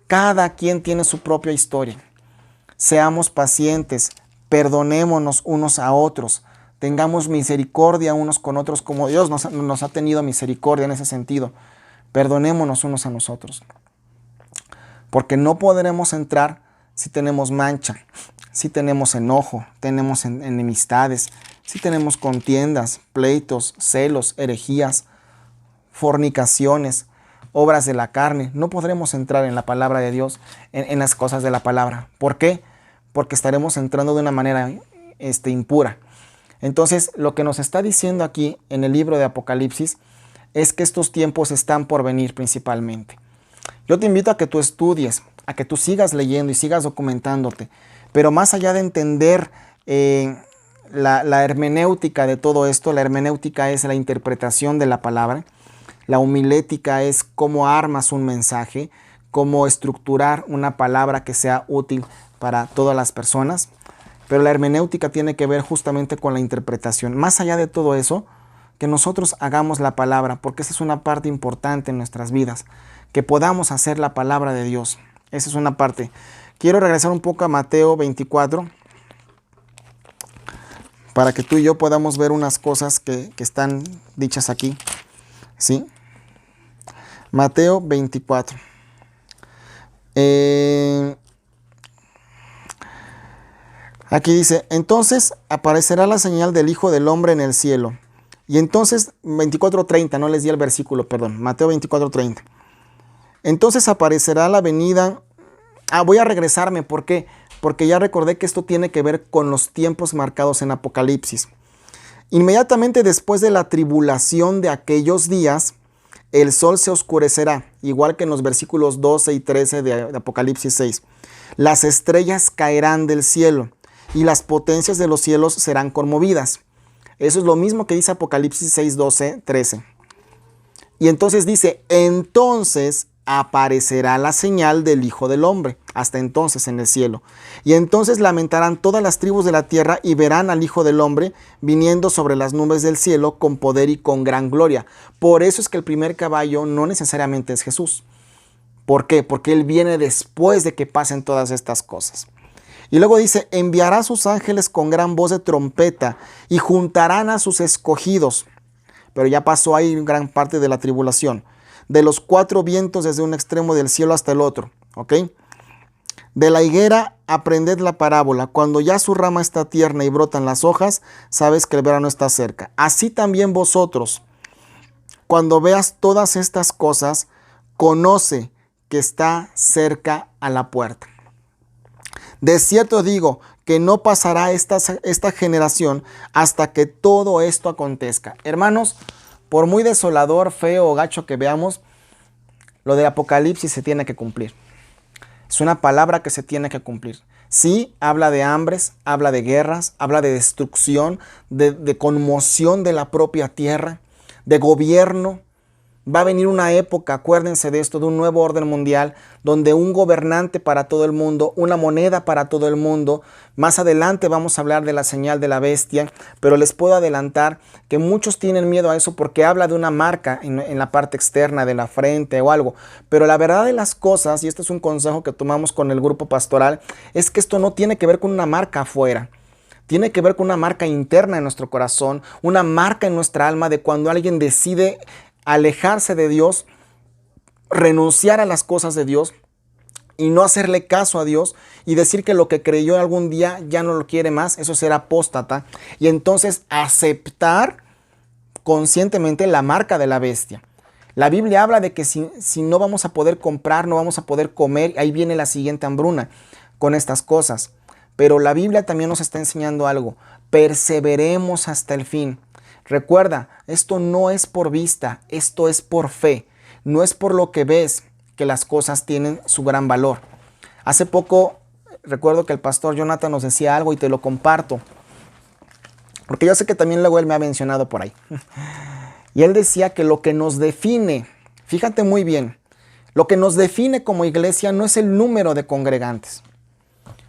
cada quien tiene su propia historia. Seamos pacientes, perdonémonos unos a otros, tengamos misericordia unos con otros como Dios nos ha tenido misericordia en ese sentido. Perdonémonos unos a nosotros, porque no podremos entrar si tenemos mancha, si tenemos enojo, tenemos enemistades, si tenemos contiendas, pleitos, celos, herejías, fornicaciones, obras de la carne. No podremos entrar en la palabra de Dios, en las cosas de la palabra. ¿Por qué? Porque estaremos entrando de una manera impura. Entonces, lo que nos está diciendo aquí en el libro de Apocalipsis es que estos tiempos están por venir principalmente. Yo te invito a que tú estudies, a que tú sigas leyendo y sigas documentándote, pero más allá de entender la hermenéutica de todo esto, la hermenéutica es la interpretación de la palabra, la homilética es cómo armas un mensaje, cómo estructurar una palabra que sea útil para todas las personas, pero la hermenéutica tiene que ver justamente con la interpretación. Más allá de todo eso, que nosotros hagamos la palabra, porque esa es una parte importante en nuestras vidas, que podamos hacer la palabra de Dios. Esa es una parte. Quiero regresar un poco a Mateo 24, para que tú y yo podamos ver unas cosas que están dichas aquí. ¿Sí? Mateo 24. Aquí dice: entonces aparecerá la señal del Hijo del Hombre en el cielo. Y entonces, 24:30, no les di el versículo, perdón, Mateo 24:30. Entonces aparecerá la venida. Voy a regresarme, ¿por qué? Porque ya recordé que esto tiene que ver con los tiempos marcados en Apocalipsis. Inmediatamente después de la tribulación de aquellos días, el sol se oscurecerá, igual que en los versículos 12 y 13 de Apocalipsis 6. Las estrellas caerán del cielo y las potencias de los cielos serán conmovidas. Eso es lo mismo que dice Apocalipsis 6, 12, 13. Y entonces dice: entonces aparecerá la señal del Hijo del Hombre, hasta entonces en el cielo. Y entonces lamentarán todas las tribus de la tierra y verán al Hijo del Hombre viniendo sobre las nubes del cielo con poder y con gran gloria. Por eso es que el primer caballo no necesariamente es Jesús. ¿Por qué? Porque Él viene después de que pasen todas estas cosas. Y luego dice: enviará a sus ángeles con gran voz de trompeta y juntarán a sus escogidos. Pero ya pasó ahí gran parte de la tribulación. De los cuatro vientos desde un extremo del cielo hasta el otro. ¿Ok? De la higuera aprended la parábola. Cuando ya su rama está tierna y brotan las hojas, sabes que el verano está cerca. Así también vosotros, cuando veas todas estas cosas, conoce que está cerca a la puerta. De cierto digo que no pasará esta generación hasta que todo esto acontezca. Hermanos, por muy desolador, feo o gacho que veamos, lo de Apocalipsis se tiene que cumplir. Es una palabra que se tiene que cumplir. Sí, habla de hambres, habla de guerras, habla de destrucción, de conmoción de la propia tierra, de gobierno. Va a venir una época, acuérdense de esto, de un nuevo orden mundial, donde un gobernante para todo el mundo, una moneda para todo el mundo. Más adelante vamos a hablar de la señal de la bestia, pero les puedo adelantar que muchos tienen miedo a eso porque habla de una marca en la parte externa de la frente o algo. Pero la verdad de las cosas, y este es un consejo que tomamos con el grupo pastoral, es que esto no tiene que ver con una marca afuera. Tiene que ver con una marca interna en nuestro corazón, una marca en nuestra alma de cuando alguien decide alejarse de Dios, renunciar a las cosas de Dios y no hacerle caso a Dios y decir que lo que creyó algún día ya no lo quiere más, eso será apóstata, y entonces aceptar conscientemente la marca de la bestia. La Biblia habla de que si no vamos a poder comprar, no vamos a poder comer, ahí viene la siguiente hambruna con estas cosas. Pero la Biblia también nos está enseñando algo: perseveremos hasta el fin. Recuerda, esto no es por vista, esto es por fe. No es por lo que ves que las cosas tienen su gran valor. Hace poco recuerdo que el pastor Jonathan nos decía algo y te lo comparto, porque yo sé que también luego él me ha mencionado por ahí. Y él decía que lo que nos define, fíjate muy bien, lo que nos define como iglesia no es el número de congregantes.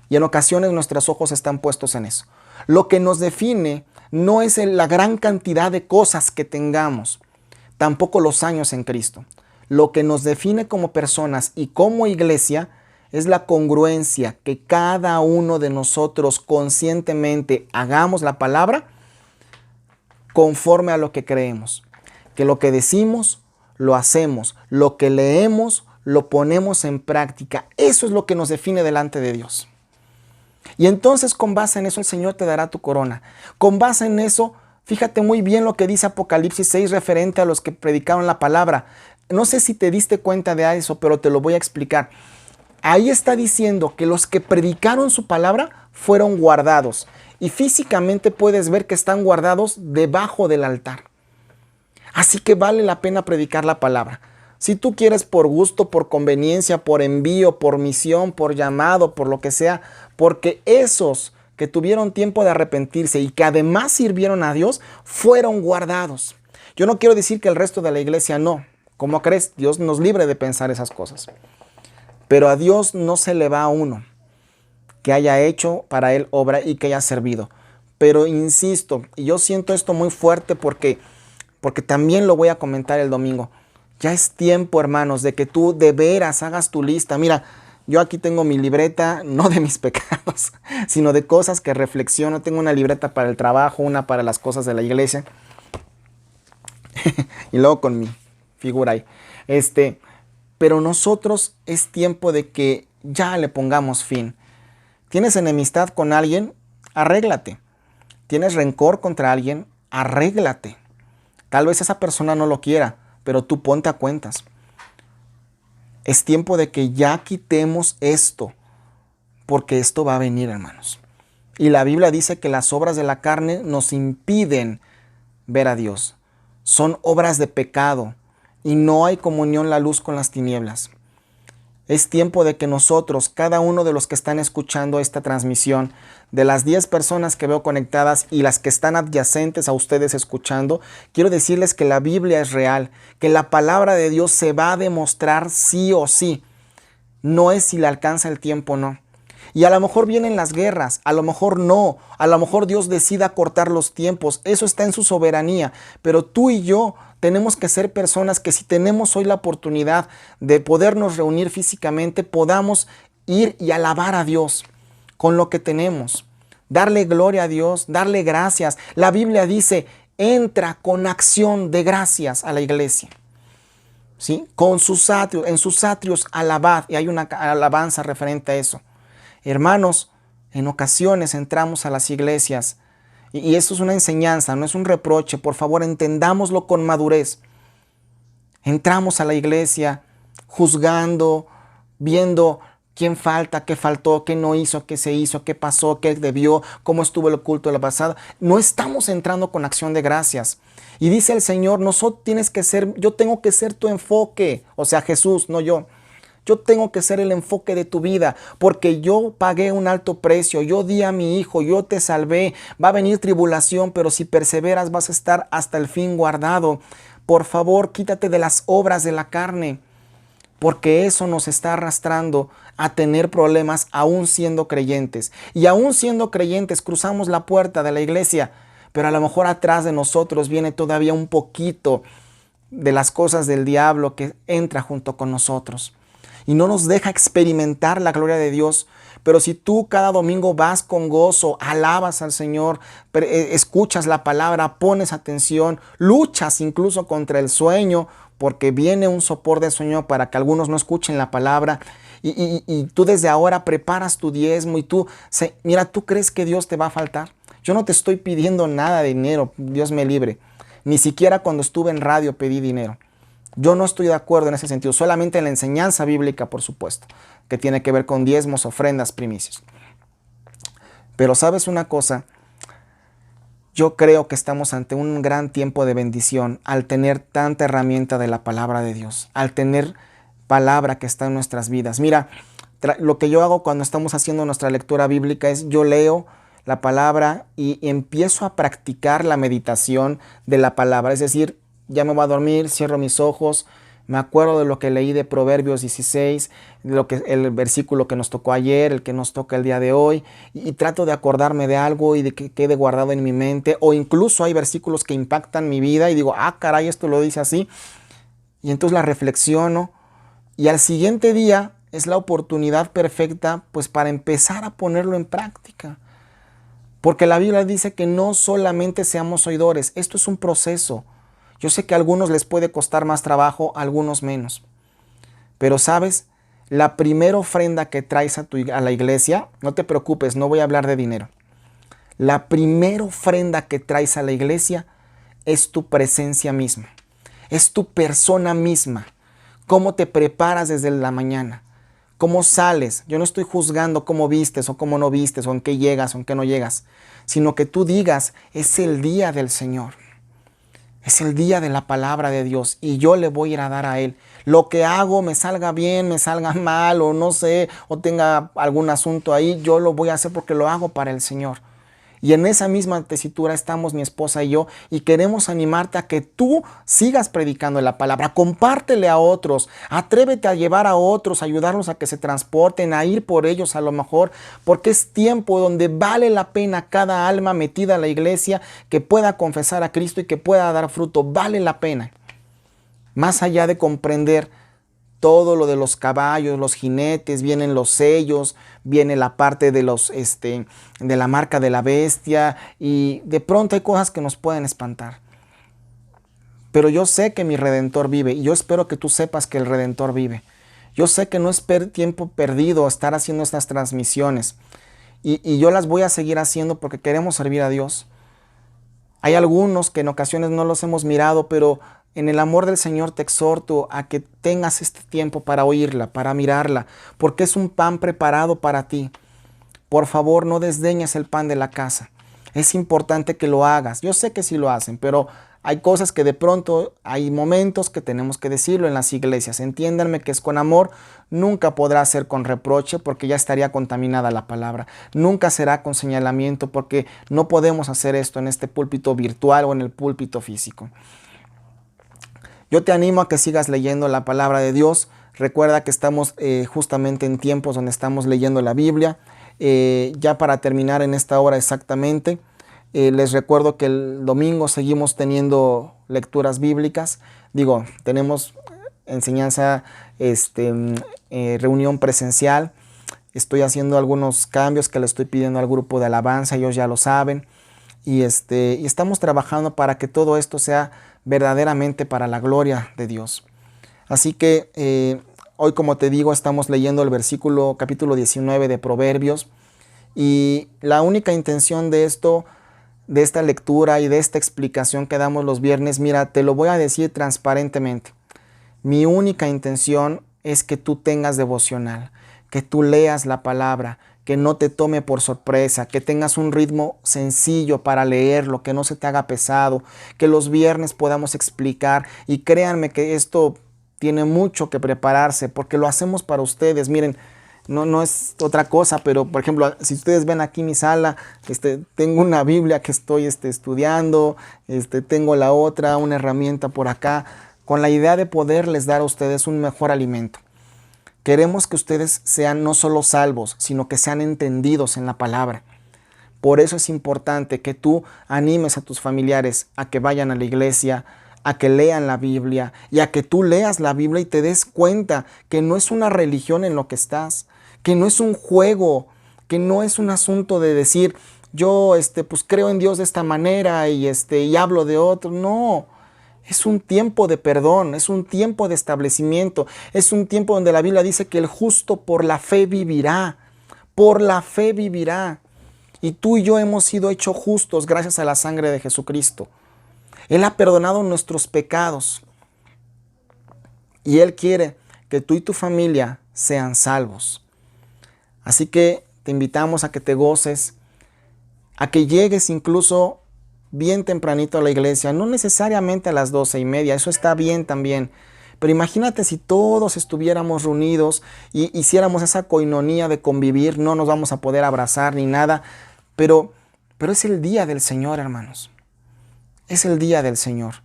Y en ocasiones nuestros ojos están puestos en eso. Lo que nos define no es la gran cantidad de cosas que tengamos, tampoco los años en Cristo. Lo que nos define como personas y como iglesia es la congruencia, que cada uno de nosotros conscientemente hagamos la palabra conforme a lo que creemos. Que lo que decimos, lo hacemos. Lo que leemos, lo ponemos en práctica. Eso es lo que nos define delante de Dios. Y entonces con base en eso el Señor te dará tu corona. Con base en eso, fíjate muy bien lo que dice Apocalipsis 6 referente a los que predicaron la palabra. No sé si te diste cuenta de eso, pero te lo voy a explicar. Ahí está diciendo que los que predicaron su palabra fueron guardados. Y físicamente puedes ver que están guardados debajo del altar. Así que vale la pena predicar la palabra. Si tú quieres por gusto, por conveniencia, por envío, por misión, por llamado, por lo que sea, porque esos que tuvieron tiempo de arrepentirse y que además sirvieron a Dios, fueron guardados. Yo no quiero decir que el resto de la iglesia no. ¿Cómo crees? Dios nos libre de pensar esas cosas. Pero a Dios no se le va a uno que haya hecho para Él obra y que haya servido. Pero insisto, y yo siento esto muy fuerte porque también lo voy a comentar el domingo. Ya es tiempo, hermanos, de que tú de veras hagas tu lista. Mira, yo aquí tengo mi libreta, no de mis pecados, sino de cosas que reflexiono. Tengo una libreta para el trabajo, una para las cosas de la iglesia. Y luego con mi figura ahí. Pero nosotros es tiempo de que ya le pongamos fin. ¿Tienes enemistad con alguien? Arréglate. ¿Tienes rencor contra alguien? Arréglate. Tal vez esa persona no lo quiera, pero tú ponte a cuentas. Es tiempo de que ya quitemos esto, porque esto va a venir, hermanos. Y la Biblia dice que las obras de la carne nos impiden ver a Dios. Son obras de pecado y no hay comunión la luz con las tinieblas. Es tiempo de que nosotros, cada uno de los que están escuchando esta transmisión, de las 10 personas que veo conectadas y las que están adyacentes a ustedes escuchando, quiero decirles que la Biblia es real, que la palabra de Dios se va a demostrar sí o sí. No es si le alcanza el tiempo o no. Y a lo mejor vienen las guerras, a lo mejor no, a lo mejor Dios decida cortar los tiempos, eso está en su soberanía, pero tú y yo tenemos que ser personas que si tenemos hoy la oportunidad de podernos reunir físicamente, podamos ir y alabar a Dios con lo que tenemos, darle gloria a Dios, darle gracias. La Biblia dice, entra con acción de gracias a la iglesia. ¿Sí? Con sus atrios, en sus atrios alabad, y hay una alabanza referente a eso. Hermanos, en ocasiones entramos a las iglesias y esto es una enseñanza, no es un reproche. Por favor, entendámoslo con madurez. Entramos a la iglesia juzgando, viendo quién falta, qué faltó, qué no hizo, qué se hizo, qué pasó, qué debió, cómo estuvo el culto de la pasada. No estamos entrando con acción de gracias. Y dice el Señor, yo tengo que ser tu enfoque. O sea, Jesús, no yo. Yo tengo que ser el enfoque de tu vida, porque yo pagué un alto precio, yo di a mi hijo, yo te salvé. Va a venir tribulación, pero si perseveras vas a estar hasta el fin guardado. Por favor, quítate de las obras de la carne, porque eso nos está arrastrando a tener problemas aún siendo creyentes. Y aún siendo creyentes cruzamos la puerta de la iglesia, pero a lo mejor atrás de nosotros viene todavía un poquito de las cosas del diablo que entra junto con nosotros y no nos deja experimentar la gloria de Dios. Pero si tú cada domingo vas con gozo, alabas al Señor, escuchas la palabra, pones atención, luchas incluso contra el sueño, porque viene un sopor de sueño para que algunos no escuchen la palabra, y tú desde ahora preparas tu diezmo y mira, ¿tú crees que Dios te va a faltar? Yo no te estoy pidiendo nada de dinero, Dios me libre. Ni siquiera cuando estuve en radio pedí dinero. Yo no estoy de acuerdo en ese sentido, solamente en la enseñanza bíblica, por supuesto, que tiene que ver con diezmos, ofrendas, primicias. Pero ¿sabes una cosa? Yo creo que estamos ante un gran tiempo de bendición al tener tanta herramienta de la palabra de Dios, al tener palabra que está en nuestras vidas. Mira, lo que yo hago cuando estamos haciendo nuestra lectura bíblica es yo leo la palabra y empiezo a practicar la meditación de la palabra, es decir, ya me voy a dormir, cierro mis ojos, me acuerdo de lo que leí de Proverbios 16, el versículo que nos tocó ayer, el que nos toca el día de hoy, y trato de acordarme de algo y de que quede guardado en mi mente, o incluso hay versículos que impactan mi vida y digo, caray, esto lo dice así, y entonces la reflexiono, y al siguiente día es la oportunidad perfecta pues para empezar a ponerlo en práctica. Porque la Biblia dice que no solamente seamos oidores, esto es un proceso. Yo sé que a algunos les puede costar más trabajo, a algunos menos. Pero sabes, la primera ofrenda que traes a la iglesia, no te preocupes, no voy a hablar de dinero. La primera ofrenda que traes a la iglesia es tu presencia misma. Es tu persona misma. Cómo te preparas desde la mañana. Cómo sales. Yo no estoy juzgando cómo vistes o cómo no vistes o en qué llegas o en qué no llegas. Sino que tú digas, es el día del Señor. Es el día de la palabra de Dios y yo le voy a ir a dar a Él. Lo que hago, me salga bien, me salga mal o no sé, o tenga algún asunto ahí, yo lo voy a hacer porque lo hago para el Señor. Y en esa misma tesitura estamos mi esposa y yo y queremos animarte a que tú sigas predicando la palabra. Compártele a otros, atrévete a llevar a otros, ayudarlos a que se transporten, a ir por ellos a lo mejor, porque es tiempo donde vale la pena cada alma metida a la iglesia que pueda confesar a Cristo y que pueda dar fruto. Vale la pena. Más allá de comprender todo lo de los caballos, los jinetes, vienen los sellos, viene la parte de de la marca de la bestia y de pronto hay cosas que nos pueden espantar. Pero yo sé que mi Redentor vive y yo espero que tú sepas que el Redentor vive. Yo sé que no es tiempo perdido estar haciendo estas transmisiones y yo las voy a seguir haciendo porque queremos servir a Dios. Hay algunos que en ocasiones no los hemos mirado, pero en el amor del Señor te exhorto a que tengas este tiempo para oírla, para mirarla, porque es un pan preparado para ti. Por favor, no desdeñes el pan de la casa. Es importante que lo hagas. Yo sé que sí lo hacen, pero hay cosas que de pronto, hay momentos que tenemos que decirlo en las iglesias. Entiéndanme que es con amor, nunca podrá ser con reproche porque ya estaría contaminada la palabra. Nunca será con señalamiento porque no podemos hacer esto en este púlpito virtual o en el púlpito físico. Yo te animo a que sigas leyendo la palabra de Dios. Recuerda que estamos justamente en tiempos donde estamos leyendo la Biblia. Ya para terminar en esta hora exactamente, les recuerdo que el domingo seguimos teniendo lecturas bíblicas. Tenemos enseñanza, reunión presencial. Estoy haciendo algunos cambios que le estoy pidiendo al grupo de alabanza, ellos ya lo saben. Y estamos trabajando para que todo esto sea verdaderamente para la gloria de Dios. Así que hoy, como te digo, estamos leyendo el capítulo 19 de Proverbios. Y la única intención de esta lectura y de esta explicación que damos los viernes, mira, te lo voy a decir transparentemente. Mi única intención es que tú tengas devocional, que tú leas la palabra, que no te tome por sorpresa, que tengas un ritmo sencillo para leerlo, que no se te haga pesado, que los viernes podamos explicar. Y créanme que esto tiene mucho que prepararse porque lo hacemos para ustedes. Miren, no es otra cosa, pero por ejemplo, si ustedes ven aquí mi sala, tengo una Biblia que estoy estudiando, tengo la otra, una herramienta por acá, con la idea de poderles dar a ustedes un mejor alimento. Queremos que ustedes sean no solo salvos, sino que sean entendidos en la palabra. Por eso es importante que tú animes a tus familiares a que vayan a la iglesia, a que lean la Biblia y a que tú leas la Biblia y te des cuenta que no es una religión en lo que estás, que no es un juego, que no es un asunto de decir yo pues creo en Dios de esta manera y hablo de otro. No. Es un tiempo de perdón, es un tiempo de establecimiento, es un tiempo donde la Biblia dice que el justo por la fe vivirá, por la fe vivirá. Y tú y yo hemos sido hechos justos gracias a la sangre de Jesucristo. Él ha perdonado nuestros pecados y Él quiere que tú y tu familia sean salvos. Así que te invitamos a que te goces, a que llegues incluso bien tempranito a la iglesia, no necesariamente a las 12:30, eso está bien también. Pero imagínate si todos estuviéramos reunidos y hiciéramos esa coinonía de convivir, no nos vamos a poder abrazar ni nada, pero es el día del Señor, hermanos. Es el día del Señor.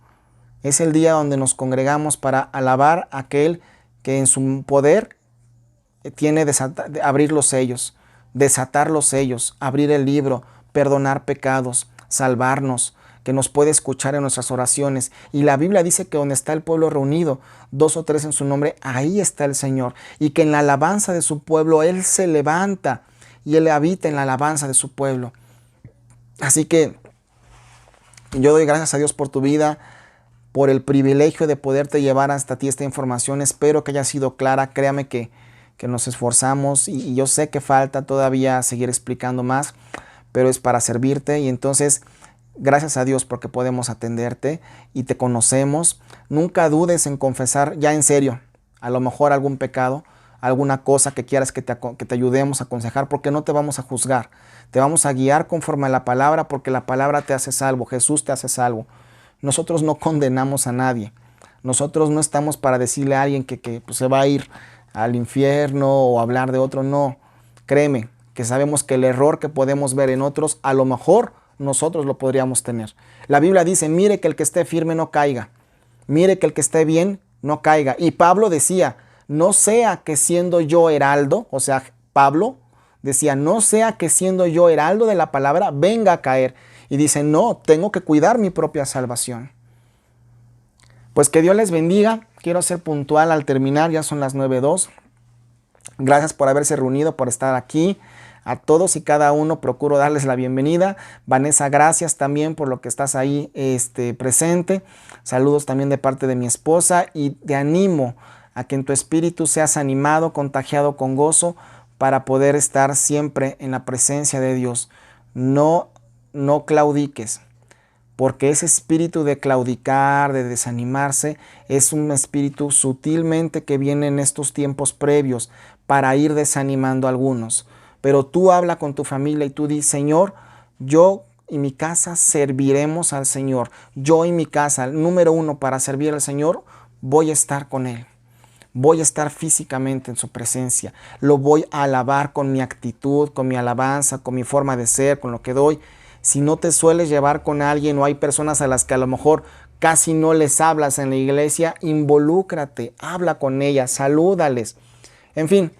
Es el día donde nos congregamos para alabar a aquel que en su poder tiene abrir los sellos, desatar los sellos, abrir el libro, perdonar pecados, salvarnos, que nos puede escuchar en nuestras oraciones. Y la Biblia dice que donde está el pueblo reunido, 2 o 3 en su nombre, ahí está el Señor. Y que en la alabanza de su pueblo Él se levanta y Él habita en la alabanza de su pueblo. Así que yo doy gracias a Dios por tu vida, por el privilegio de poderte llevar hasta ti esta información. Espero que haya sido clara. Créame que nos esforzamos y yo sé que falta todavía seguir explicando más, pero es para servirte. Y entonces, gracias a Dios porque podemos atenderte y te conocemos. Nunca dudes en confesar, ya en serio, a lo mejor algún pecado, alguna cosa que quieras que te ayudemos a aconsejar, porque no te vamos a juzgar. Te vamos a guiar conforme a la palabra, porque la palabra te hace salvo, Jesús te hace salvo. Nosotros no condenamos a nadie. Nosotros no estamos para decirle a alguien que pues, se va a ir al infierno o hablar de otro. No, créeme que sabemos que el error que podemos ver en otros, a lo mejor nosotros lo podríamos tener. La Biblia dice, mire que el que esté firme no caiga. Mire que el que esté bien no caiga. Y Pablo decía, no sea que siendo yo heraldo, o sea, Pablo decía, no sea que siendo yo heraldo de la palabra venga a caer. Y dice, no, tengo que cuidar mi propia salvación. Pues que Dios les bendiga. Quiero ser puntual al terminar, ya son las 9:02. Gracias por haberse reunido, por estar aquí. A todos y cada uno procuro darles la bienvenida. Vanessa, gracias también por lo que estás ahí presente. Saludos también de parte de mi esposa y te animo a que en tu espíritu seas animado, contagiado con gozo para poder estar siempre en la presencia de Dios. No claudiques, porque ese espíritu de claudicar, de desanimarse, es un espíritu sutilmente que viene en estos tiempos previos para ir desanimando a algunos. Pero tú habla con tu familia y tú di, Señor, yo y mi casa serviremos al Señor. Yo y mi casa, número 1, para servir al Señor, voy a estar con Él. Voy a estar físicamente en su presencia. Lo voy a alabar con mi actitud, con mi alabanza, con mi forma de ser, con lo que doy. Si no te sueles llevar con alguien o hay personas a las que a lo mejor casi no les hablas en la iglesia, involúcrate, habla con ellas, salúdales. En fin,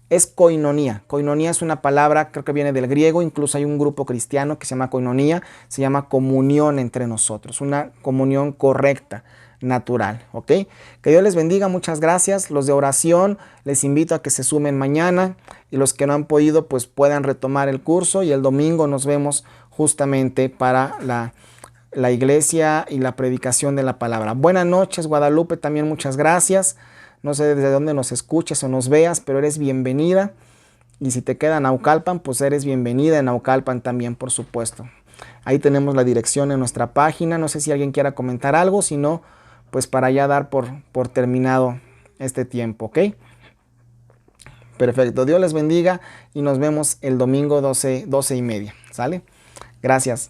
es koinonía. Koinonía es una palabra, creo que viene del griego, incluso hay un grupo cristiano que se llama koinonía, se llama comunión entre nosotros, una comunión correcta, natural, ¿ok? Que Dios les bendiga, muchas gracias. Los de oración les invito a que se sumen mañana y los que no han podido pues puedan retomar el curso y el domingo nos vemos justamente para la iglesia y la predicación de la palabra. Buenas noches, Guadalupe, también muchas gracias. No sé desde dónde nos escuches o nos veas, pero eres bienvenida. Y si te queda Naucalpan, pues eres bienvenida en Naucalpan también, por supuesto. Ahí tenemos la dirección en nuestra página. No sé si alguien quiera comentar algo, si no, pues para ya dar por terminado este tiempo, ¿ok? Perfecto, Dios les bendiga y nos vemos el domingo 12:30. ¿Sale? Gracias.